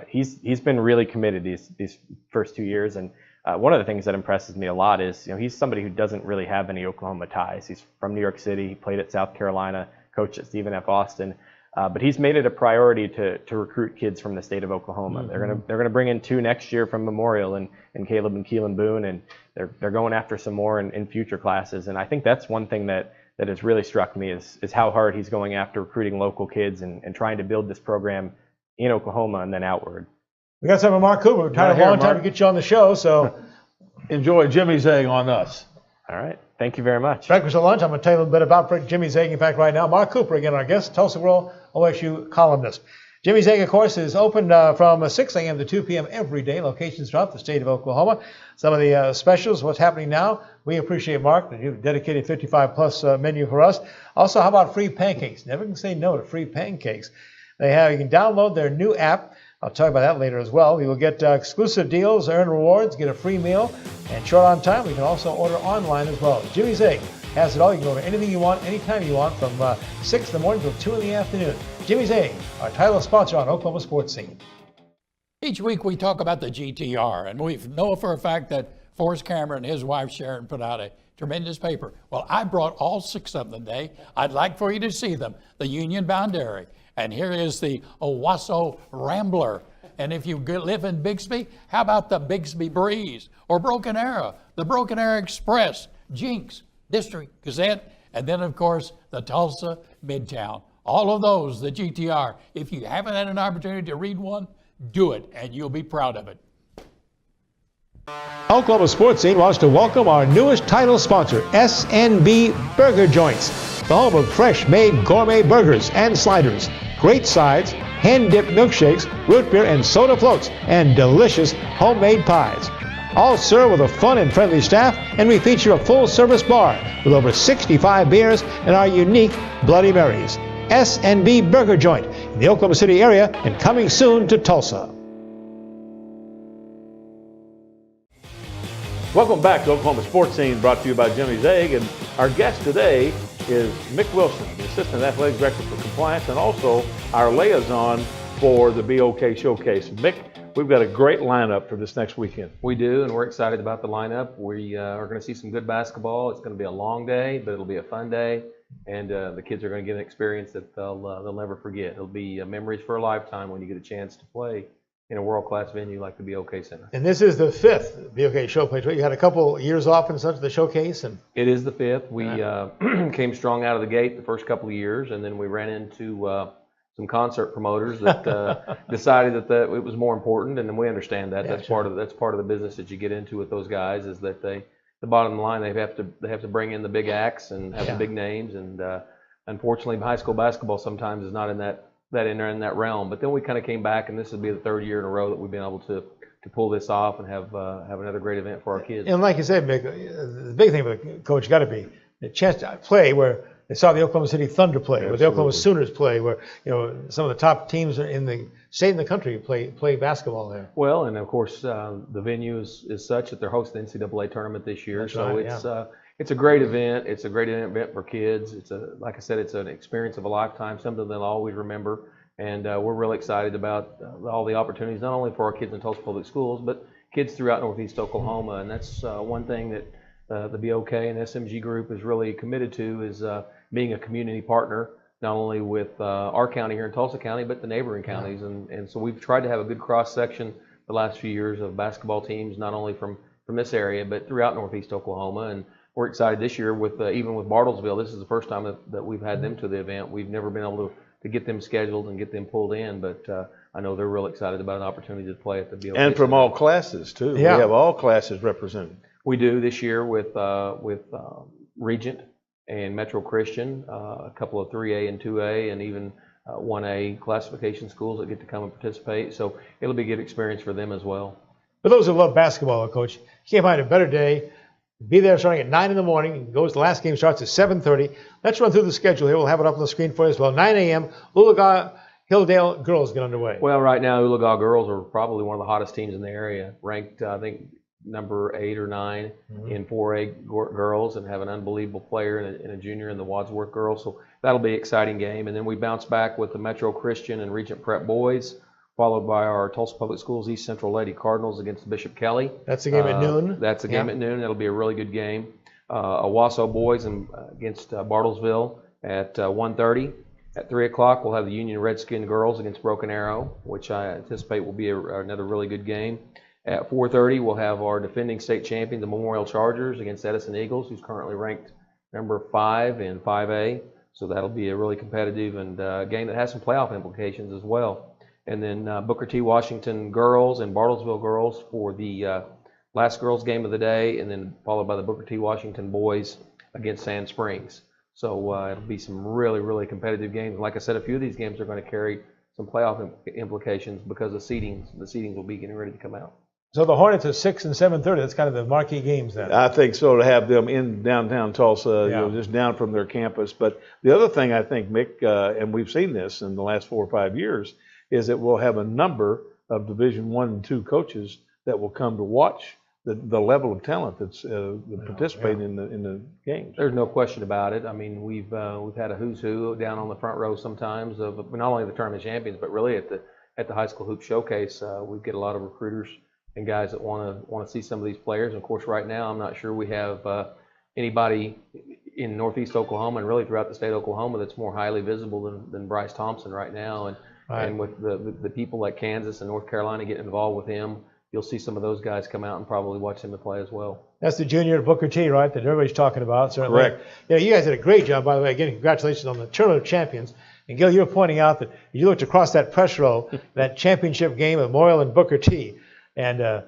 he's been really committed these first 2 years. And one of the things that impresses me a lot is he's somebody who doesn't really have any Oklahoma ties. He's from New York City. He played at South Carolina, coached at Stephen F. Austin. But he's made it a priority to recruit kids from the state of Oklahoma. They're gonna bring in 2 next year from Memorial and Caleb and Keelan Boone, and they're going after some more in future classes. And I think that's one thing that has really struck me is how hard he's going after recruiting local kids and trying to build this program in Oklahoma and then outward. We got some of Mark Cooper. We've tried a long time to get you on the show, so enjoy Jimmy Zegg on us. All right. Thank you very much. Breakfast at lunch. I'm going to tell you a little bit about Jimmy Zegg. In fact, right now, Mark Cooper, again, our guest, Tulsa World OSU columnist. Jimmy Zegg, of course, is open from 6 a.m. to 2 p.m. every day, locations throughout the state of Oklahoma. Some of the specials, what's happening now, we appreciate, Mark, that you've dedicated 55-plus menu for us. Also, how about free pancakes? Never can say no to free pancakes. You can download their new app. I'll talk about that later as well. You will get exclusive deals, earn rewards, get a free meal, and short on time. We can also order online as well. Jimmy Zegg has it all. You can order anything you want, anytime you want, from 6 in the morning till 2 in the afternoon. Jimmy Zegg, our title sponsor on Oklahoma Sportscene. Each week we talk about the GTR, and we know for a fact that Forrest Cameron and his wife Sharon put out a tremendous paper. Well, I brought all 6 of them today. I'd like for you to see them. The Union Boundary. And here is the Owasso Rambler. And if you live in Bixby, how about the Bixby Breeze or Broken Arrow, the Broken Arrow Express, Jinx, District Gazette, and then, of course, the Tulsa Midtown. All of those, the GTR. If you haven't had an opportunity to read one, do it, and you'll be proud of it. Oklahoma Sportscene wants to welcome our newest title sponsor, SNB Burger Joints, the home of fresh-made gourmet burgers and sliders, great sides, hand-dipped milkshakes, root beer and soda floats, and delicious homemade pies. all served with a fun and friendly staff, and we feature a full-service bar with over 65 beers and our unique Bloody Marys. S&B Burger Joint in the Oklahoma City area and coming soon to Tulsa. Welcome back to Oklahoma Sportscene, brought to you by Jimmy's Egg. And our guest today is Mick Wilson, the Assistant Athletic Director for Compliance, and also our liaison for the BOK Showcase. Mick, we've got a great lineup for this next weekend. We do, and we're excited about the lineup. We are going to see some good basketball. It's going to be a long day, but it'll be a fun day, and the kids are going to get an experience that they'll never forget. It'll be memories for a lifetime when you get a chance to play in a world-class venue like the BOK Center. And this is the 5th BOK Showcase. You had a couple years off and such, the showcase? And it is the 5th. We came strong out of the gate the first couple of years, and then we ran into some concert promoters that decided that it was more important, and then we understand that. That's part of the business that you get into with those guys, is that the bottom line, they have to bring in the big acts and have the big names, and unfortunately high school basketball sometimes is not in that realm. But then we kind of came back, and this would be the 3rd year in a row that we've been able to pull this off and have another great event for our kids. And like you said, Mick, the big thing for the coach got to be the chance to play where they saw the Oklahoma City Thunder play, where the Oklahoma Sooners play, where some of the top teams in the state and the country play basketball there. Well, and of course the venue is such that they're hosting the NCAA tournament this year. That's right, it's a great event. It's a great event for kids. Like I said, it's an experience of a lifetime, something they'll always remember. And we're really excited about all the opportunities, not only for our kids in Tulsa Public Schools, but kids throughout Northeast Oklahoma. And that's one thing that the BOK and SMG group is really committed to, is being a community partner, not only with our county here in Tulsa County, but the neighboring counties. And so we've tried to have a good cross-section the last few years of basketball teams, not only from this area, but throughout Northeast Oklahoma. And we're excited this year with even with Bartlesville. This is the first time that we've had them to the event. We've never been able to get them scheduled and get them pulled in, but I know they're real excited about an opportunity to play at the BOK. And from all classes too. Yeah. We have all classes represented. We do this year with Regent and Metro Christian, a couple of 3A and 2A, and even 1A classification schools that get to come and participate. So it'll be a good experience for them as well. For those who love basketball, Coach, you can't find a better day. Be there starting at 9 in the morning. The last game starts at 7:30. Let's run through the schedule here. We'll have it up on the screen for you as well. 9 a.m., Oologah Hilldale girls get underway. Well, right now, Oologah girls are probably one of the hottest teams in the area, ranked, I think, number 8 or 9 in 4A girls, and have an unbelievable player and a junior in the Wadsworth girls. So that'll be an exciting game. And then we bounce back with the Metro Christian and Regent Prep boys, followed by our Tulsa Public Schools East Central Lady Cardinals against Bishop Kelly. That's the game at noon? That's the game at noon. That'll be a really good game. Owasso boys against Bartlesville at 1:30. At 3 o'clock, we'll have the Union Redskin girls against Broken Arrow, which I anticipate will be another really good game. At 4:30, we'll have our defending state champion, the Memorial Chargers, against Edison Eagles, who's currently ranked number 5 in 5A. So that'll be a really competitive and game that has some playoff implications as well. And then Booker T. Washington girls and Bartlesville girls for the last girls game of the day, and then followed by the Booker T. Washington boys against Sand Springs. So it'll be some really, really competitive games. Like I said, a few of these games are going to carry some playoff implications because of seedings. The seedings will be getting ready to come out. So the Hornets are 6 and 7:30. That's kind of the marquee games then. I think so, to have them in downtown Tulsa, just down from their campus. But the other thing I think, Mick, and we've seen this in the last 4 or 5 years, is that we'll have a number of Division I and II coaches that will come to watch the level of talent that's participating in the games. There's no question about it. I mean, we've had a who's who down on the front row sometimes of not only the tournament champions, but really at the high school hoop showcase. We get a lot of recruiters and guys that want to see some of these players. And of course, right now, I'm not sure we have anybody in Northeast Oklahoma and really throughout the state of Oklahoma that's more highly visible than Bryce Thompson right now. And with the people like Kansas and North Carolina getting involved with him, you'll see some of those guys come out and probably watch him play as well. That's the junior at Booker T, right, that everybody's talking about. Certainly. Correct. Yeah, you guys did a great job, by the way. Again, congratulations on the Tournament of Champions. And Gil, you were pointing out that you looked across that press row, that championship game of Memorial and Booker T, and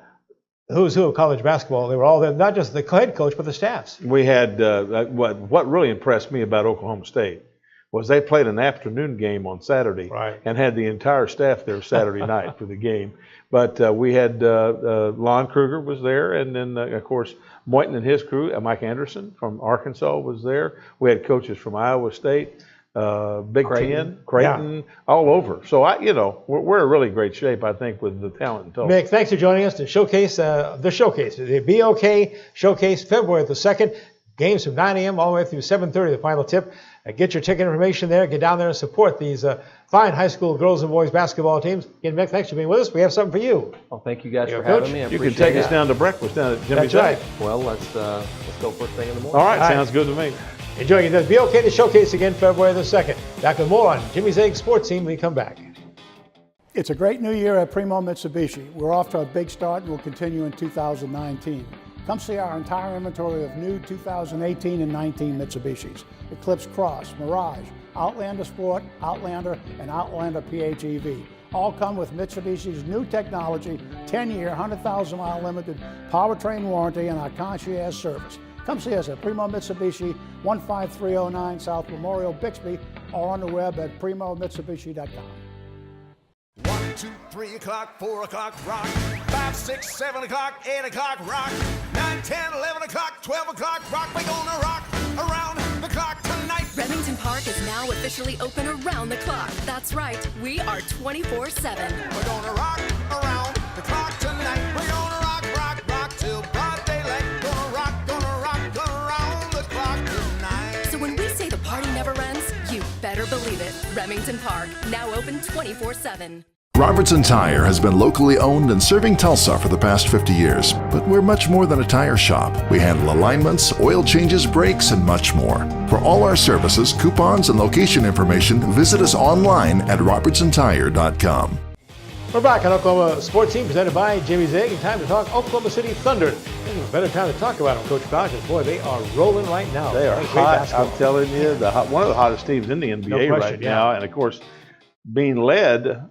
who's who of college basketball. They were all there, not just the head coach, but the staffs. We had what really impressed me about Oklahoma State was they played an afternoon game on Saturday Right. and had the entire staff there Saturday night for the game. But we had Lon Kruger was there, and then, of course, Moyton and his crew, Mike Anderson from Arkansas was there. We had coaches from Iowa State, Big Ten, Creighton, all over. So, we're in really great shape, I think, with the talent in Tulsa. Mick, thanks for joining us to showcase the showcase, the BOK Showcase, February the 2nd. Games from 9 a.m. all the way through 7:30, the final tip. Get your ticket information there. Get down there and support these fine high school girls and boys basketball teams. Again, Mick, thanks for being with us. We have something for you. Well, thank you guys for Coach? having me. I You can appreciate take it. us down to breakfast down at Jimmy's. That's right. Well, let's go first thing in the morning. All right, sounds good to me. Enjoying it. The BOK to Showcase again February the 2nd. Back with more on Jimmy's Egg Sports Team when we come back. It's a great new year at Primo Mitsubishi. We're off to a big start and will continue in 2019. Come see our entire inventory of new 2018 and 19 Mitsubishis. Eclipse Cross, Mirage, Outlander Sport, Outlander, and Outlander PHEV. All come with Mitsubishi's new technology, 10-year, 100,000-mile limited powertrain warranty, and our concierge service. Come see us at Primo Mitsubishi, 15309 South Memorial, Bixby, or on the web at primomitsubishi.com. 1, 2, 3 o'clock, 4 o'clock, rock. 5, 6, 7 o'clock, 8 o'clock, rock. 9, 10, 11 o'clock, 12 o'clock, rock. We're gonna rock around the clock tonight. Remington Park is now officially open around the clock. That's right, we are 24/7. We're gonna rock around the clock tonight. We're gonna rock till broad daylight. Gonna rock around the clock tonight. So when we say the party never ends, you better believe it. Remington Park, now open 24/7. Robertson Tire has been locally owned and serving Tulsa for the past 50 years, but we're much more than a tire shop. We handle alignments, oil changes, brakes, and much more. For all our services, coupons, and location information, visit us online at robertsontire.com. We're back on Oklahoma Sports Team presented by Jimmy's Egg. And time to talk Oklahoma City Thunder. There's a better time to talk about them, Coach Koch. Boy, they are rolling right now. They are Great hot. basketball. I'm telling you, one of the hottest teams in the NBA No question, right now. And, of course, being led,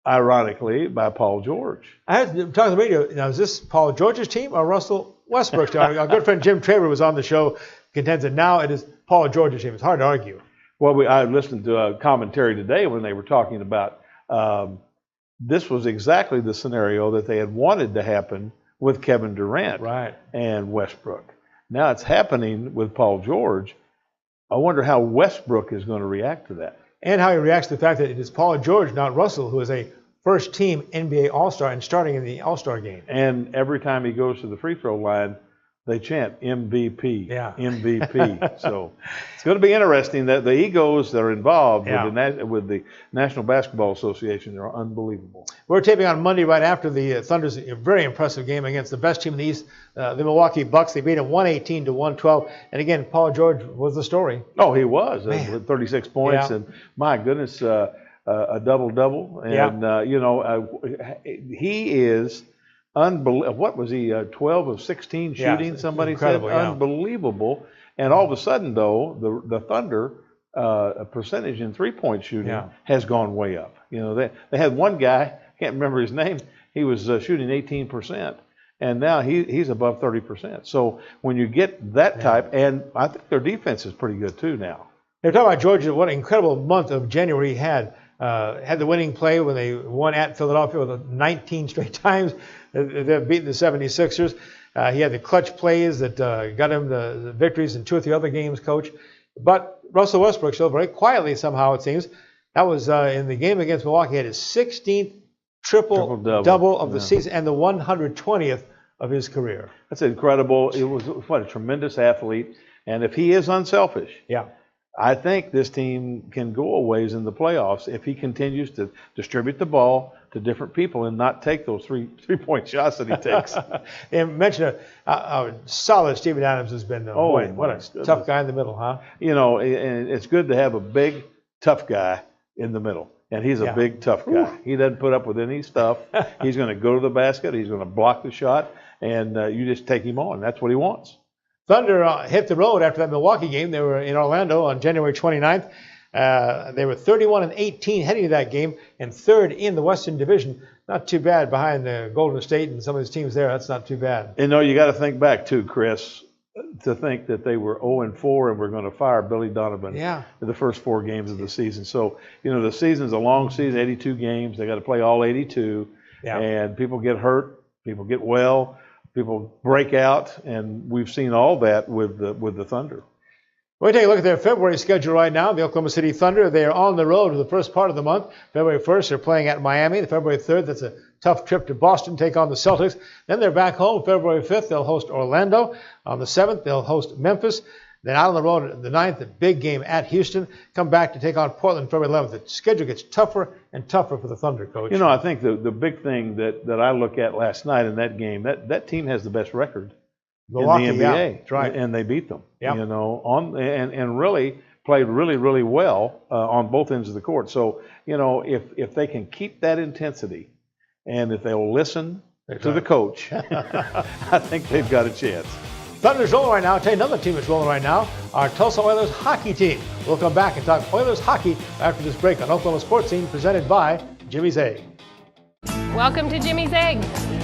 ironically, by Paul George. I had to talk to the radio. Now, is this Paul George's team or Russell Westbrook's team? Our good friend Jim Traver was on the show, contends that now it is Paul George's team. It's hard to argue. Well, I listened to a commentary today when they were talking about this was exactly the scenario that they had wanted to happen with Kevin Durant and Westbrook. Now it's happening with Paul George. I wonder how Westbrook is going to react to that. And how he reacts to the fact that it is Paul George, not Russell, who is a first-team NBA All-Star and starting in the All-Star game. And every time he goes to the free throw line, they chant MVP, MVP. So it's going to be interesting that the egos that are involved with the National Basketball Association are unbelievable. We're taping on Monday right after the Thunder's very impressive game against the best team in the East, the Milwaukee Bucks. They beat them 118-112. And again, Paul George was the story. Oh, he was with 36 points, and my goodness, a double-double. And he is. Unbelievable. What was he? 12 of 16 shooting. Somebody said unbelievable. And all of a sudden, though, the Thunder percentage in three-point shooting has gone way up. You know, they had one guy, can't remember his name. He was shooting 18%, and now he's above 30%. So when you get that type, and I think their defense is pretty good too now. They're talking about Georgia. What an incredible month of January he had. Had the winning play when they won at Philadelphia with 19 straight times. They've beaten the 76ers. He had the clutch plays that got him the victories in 2 or 3 other games, Coach. But Russell Westbrook showed very quietly somehow, it seems. That was in the game against Milwaukee. He had his 16th triple-double of the season and the 120th of his career. That's incredible. It was a tremendous athlete. And if he is unselfish, I think this team can go a ways in the playoffs if he continues to distribute the ball to different people and not take those three-point shots that he takes. And mention how solid Steven Adams has been. Boy, what a tough guy in the middle, huh? You know, and it's good to have a big, tough guy in the middle. And he's a big, tough guy. He doesn't put up with any stuff. He's going to go to the basket. He's going to block the shot. And you just take him on. That's what he wants. Thunder hit the road after that Milwaukee game. They were in Orlando on January 29th. They were 31-18 heading to that game and third in the Western Division. Not too bad behind the Golden State and some of his teams there. That's not too bad. You know, you got to think back too, Chris. to think that they were 0-4 and we're going to fire Billy Donovan in the first 4 games of the season. So, the season's a long season, 82 games. They got to play all 82. And people get hurt, people get well, people break out, and we've seen all that with the Thunder. We're taking a look at their February schedule right now. The Oklahoma City Thunder, they are on the road for the first part of the month. February 1st, they're playing at Miami. The February 3rd, that's a tough trip to Boston, take on the Celtics. Then they're back home. February 5th, they'll host Orlando. On the 7th, they'll host Memphis. Then out on the road, the 9th, the big game at Houston. Come back to take on Portland February 11th. The schedule gets tougher and tougher for the Thunder, Coach. I think the big thing that I look at last night in that game, that team has the best record Milwaukee, in the NBA. That's right. And they beat them. And really played really well on both ends of the court. So, if they can keep that intensity and if they'll listen to the coach, I think they've got a chance. Thunder's rolling right now. I'll tell you another team that's rolling right now, our Tulsa Oilers hockey team. We'll come back and talk Oilers hockey after this break on Oklahoma Sportscene, presented by Jimmy's Egg. Welcome to Jimmy's Egg.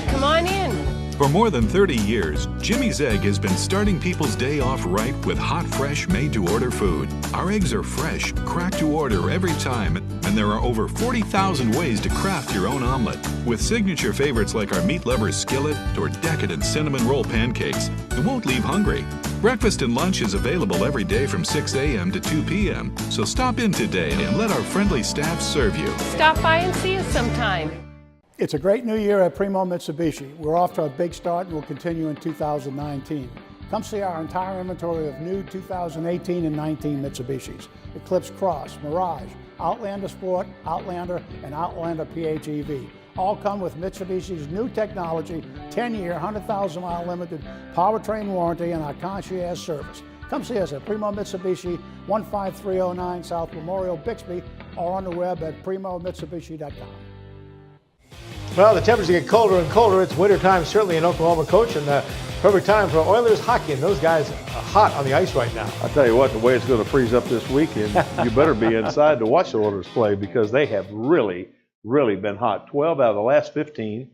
Come on in. For more than 30 years, Jimmy's Egg has been starting people's day off right with hot, fresh, made-to-order food. Our eggs are fresh, cracked to order every time, and there are over 40,000 ways to craft your own omelet. With signature favorites like our meat lover's skillet or decadent cinnamon roll pancakes, you won't leave hungry. Breakfast and lunch is available every day from 6 a.m. to 2 p.m., so stop in today and let our friendly staff serve you. Stop by and see us sometime. It's a great new year at Primo Mitsubishi. We're off to a big start and will continue in 2019. Come see our entire inventory of new 2018 and 19 Mitsubishis. Eclipse Cross, Mirage, Outlander Sport, Outlander, and Outlander PHEV. All come with Mitsubishi's new technology, 10-year, 100,000-mile limited powertrain warranty, and our concierge service. Come see us at Primo Mitsubishi, 15309 South Memorial, Bixby, or on the web at primomitsubishi.com. Well, the temperatures get colder and colder. It's wintertime, certainly in Oklahoma, Coach, and perfect time for Oilers hockey. And those guys are hot on the ice right now. I'll tell you what, the way it's going to freeze up this weekend, you better be inside to watch the Oilers play because they have really been hot. 12 out of the last 15.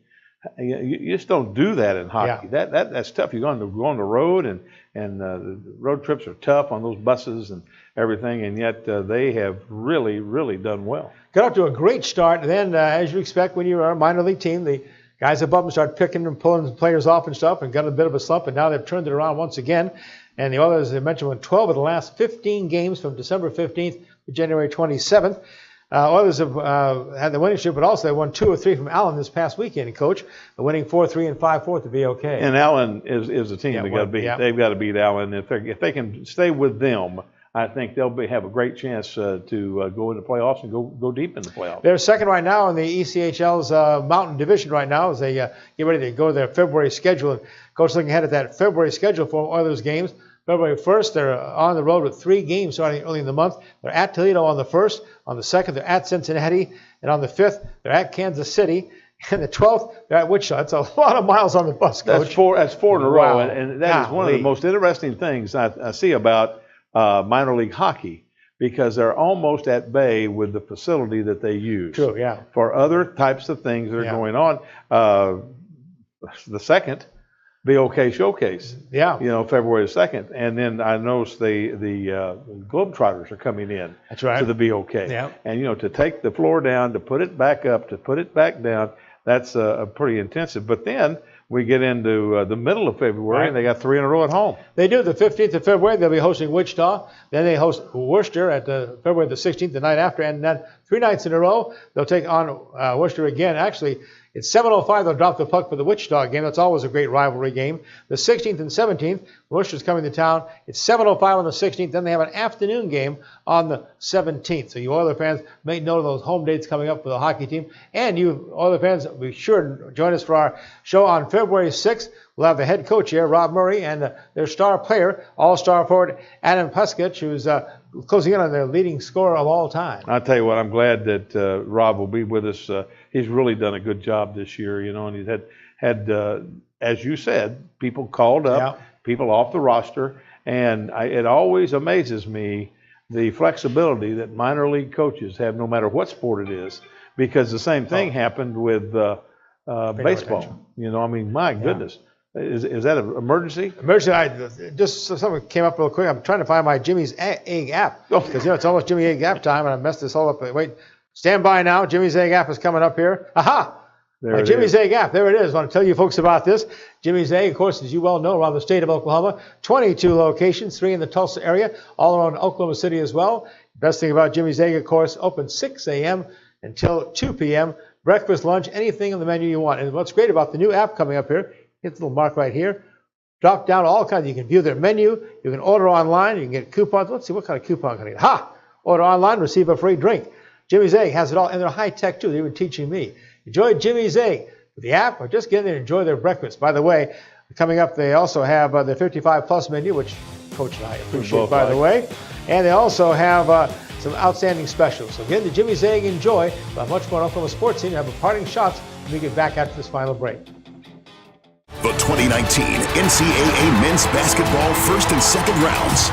You just don't do that in hockey. That's tough. You're going to go on the road, and the road trips are tough on those buses and everything, and yet they have really done well. Got off to a great start, and then as you expect when you're a minor league team, the guys above them start picking and pulling players off and stuff, and got a bit of a slump, and now they've turned it around once again. And the Oilers, as I mentioned, won 12 of the last 15 games from December 15th to January 27th. Oilers have had the winning streak, but also they won 2 or 3 from Allen this past weekend, Coach. They're winning 4-3 and 5-4 to be okay. And Allen is a team they got to beat. They've got to beat Allen. If they can stay with them, I think they'll have a great chance to go into playoffs and go deep in the playoffs. They're second right now in the ECHL's Mountain Division right now as they get ready to go to their February schedule. And Coach, looking ahead at that February schedule for Oilers games. February 1st, they're on the road with 3 games starting early in the month. They're at Toledo on the 1st. On the 2nd, they're at Cincinnati. And on the 5th, they're at Kansas City. And the 12th, they're at Wichita. It's a lot of miles on the bus, Coach. That's four in a row. And that is one of the most interesting things I see about minor league hockey, because they're almost at bay with the facility that they use. True, yeah. For other types of things that are going on. The second, BOK Showcase. Yeah. February 2nd. And then I noticed the Globetrotters are coming in. That's right. To the BOK. Yeah. And, to take the floor down, to put it back up, to put it back down, that's pretty intensive. But then we get into the middle of February, and they got 3 in a row at home. They do. The 15th of February, they'll be hosting Wichita. Then they host Worcester at February the 16th, the night after. And then 3 nights in a row, they'll take on Worcester again. Actually, it's 7:05. They'll drop the puck for the Wichita game. That's always a great rivalry game. The 16th and 17th, Worcester's coming to town. It's 7:05 on the 16th. Then they have an afternoon game on the 17th. So you Oiler fans may know those home dates coming up for the hockey team. And you Oiler fans, be sure to join us for our show on February 6th. We'll have the head coach here, Rob Murray, and their star player, all-star forward Adam Puskich, who's closing in on their leading scorer of all time. I'll tell you what, I'm glad that Rob will be with us. He's really done a good job this year, and he's had as you said, people called up, people off the roster, and it always amazes me the flexibility that minor league coaches have, no matter what sport it is, because the same thing happened with baseball. My goodness. Is that an emergency? Emergency. Just something came up real quick. I'm trying to find my Jimmy's Egg app because it's almost Jimmy Egg app time, and I messed this whole up. Wait, stand by now. Jimmy's Egg app is coming up here. Aha! My Jimmy's Egg app. There it is. I want to tell you folks about this. Jimmy's Egg, of course, as you well know, around the state of Oklahoma, 22 locations, 3 in the Tulsa area, all around Oklahoma City as well. Best thing about Jimmy's Egg, of course, open 6 a.m. until 2 p.m. Breakfast, lunch, anything on the menu you want. And what's great about the new app coming up here, hit the little mark right here, drop down all kinds. You can view their menu. You can order online. You can get coupons. Let's see, what kind of coupon can I get? Ha! Order online, receive a free drink. Jimmy's Egg has it all, and they're high tech too. They're even teaching me. Enjoy Jimmy's Egg with the app, or just get in there and enjoy their breakfast. By the way, coming up, they also have the 55-plus menu, which Coach and I appreciate, by the way. And they also have some outstanding specials. So get into Jimmy's Egg, enjoy. We'll have much more on Oklahoma Sportscene. Have a parting shots when we get back after this final break. The 2019 NCAA Men's Basketball first and second rounds.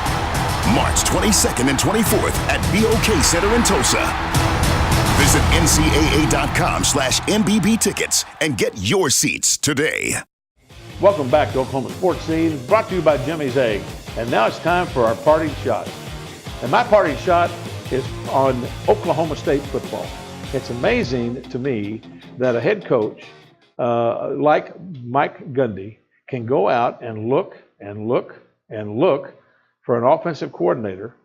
March 22nd and 24th at BOK Center in Tulsa. Visit ncaa.com/MBB tickets and get your seats today. Welcome back to Oklahoma Sportscene, brought to you by Jimmy's Egg. And now it's time for our parting shot. And my parting shot is on Oklahoma State football. It's amazing to me that a head coach like Mike Gundy can go out and look for an offensive coordinator.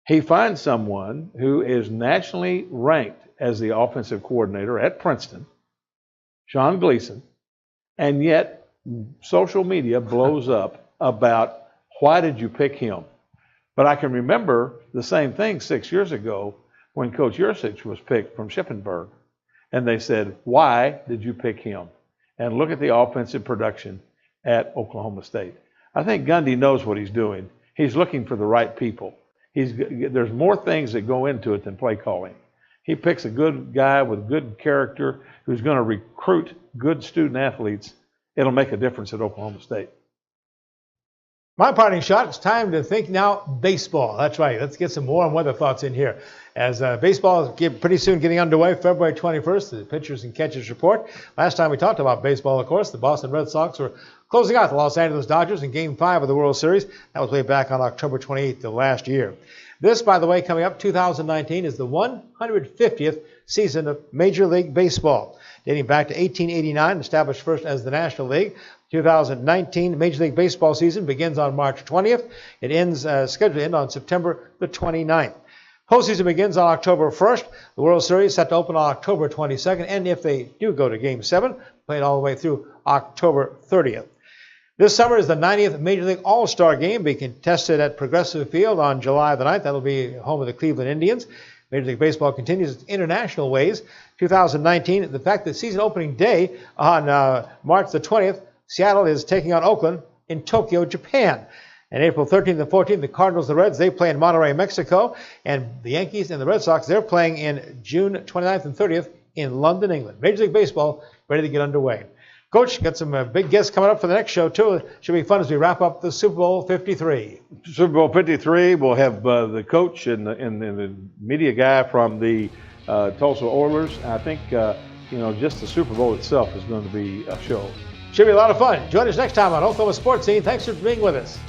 He finds someone who is nationally ranked as the offensive coordinator at Princeton, Sean Gleason, and yet social media blows up about why did you pick him? But I can remember the same thing 6 years ago when Coach Yursich was picked from Shippensburg, and they said, why did you pick him? And look at the offensive production at Oklahoma State. I think Gundy knows what he's doing. He's looking for the right people. There's more things that go into it than play calling. He picks a good guy with good character who's going to recruit good student athletes. It'll make a difference at Oklahoma State. My parting shot, it's time to think now baseball. That's right. Let's get some warm weather thoughts in here. As baseball is pretty soon getting underway, February 21st, the pitchers and catchers report. Last time we talked about baseball, of course, the Boston Red Sox were closing out the Los Angeles Dodgers in Game 5 of the World Series. That was way back on October 28th of last year. This, by the way, coming up 2019 is the 150th season of Major League Baseball. Dating back to 1889, established first as the National League. 2019 Major League Baseball season begins on March 20th. It ends scheduled to end on September the 29th. Postseason begins on October 1st. The World Series set to open on October 22nd, and if they do go to Game 7, played all the way through October 30th. This summer is the 90th Major League All-Star Game being contested at Progressive Field on July the 9th. That'll be home of the Cleveland Indians. Major League Baseball continues its international ways. 2019, the fact that season opening day on March the 20th, Seattle is taking on Oakland in Tokyo, Japan. And April 13th and 14th, the Cardinals, the Reds, they play in Monterrey, Mexico. And the Yankees and the Red Sox, they're playing in June 29th and 30th in London, England. Major League Baseball ready to get underway. Coach, got some big guests coming up for the next show, too. Should be fun as we wrap up the Super Bowl 53. Super Bowl 53, we'll have the coach and the media guy from the Tulsa Oilers. I think, just the Super Bowl itself is going to be a show. Should be a lot of fun. Join us next time on Oklahoma Sports Scene. Thanks for being with us.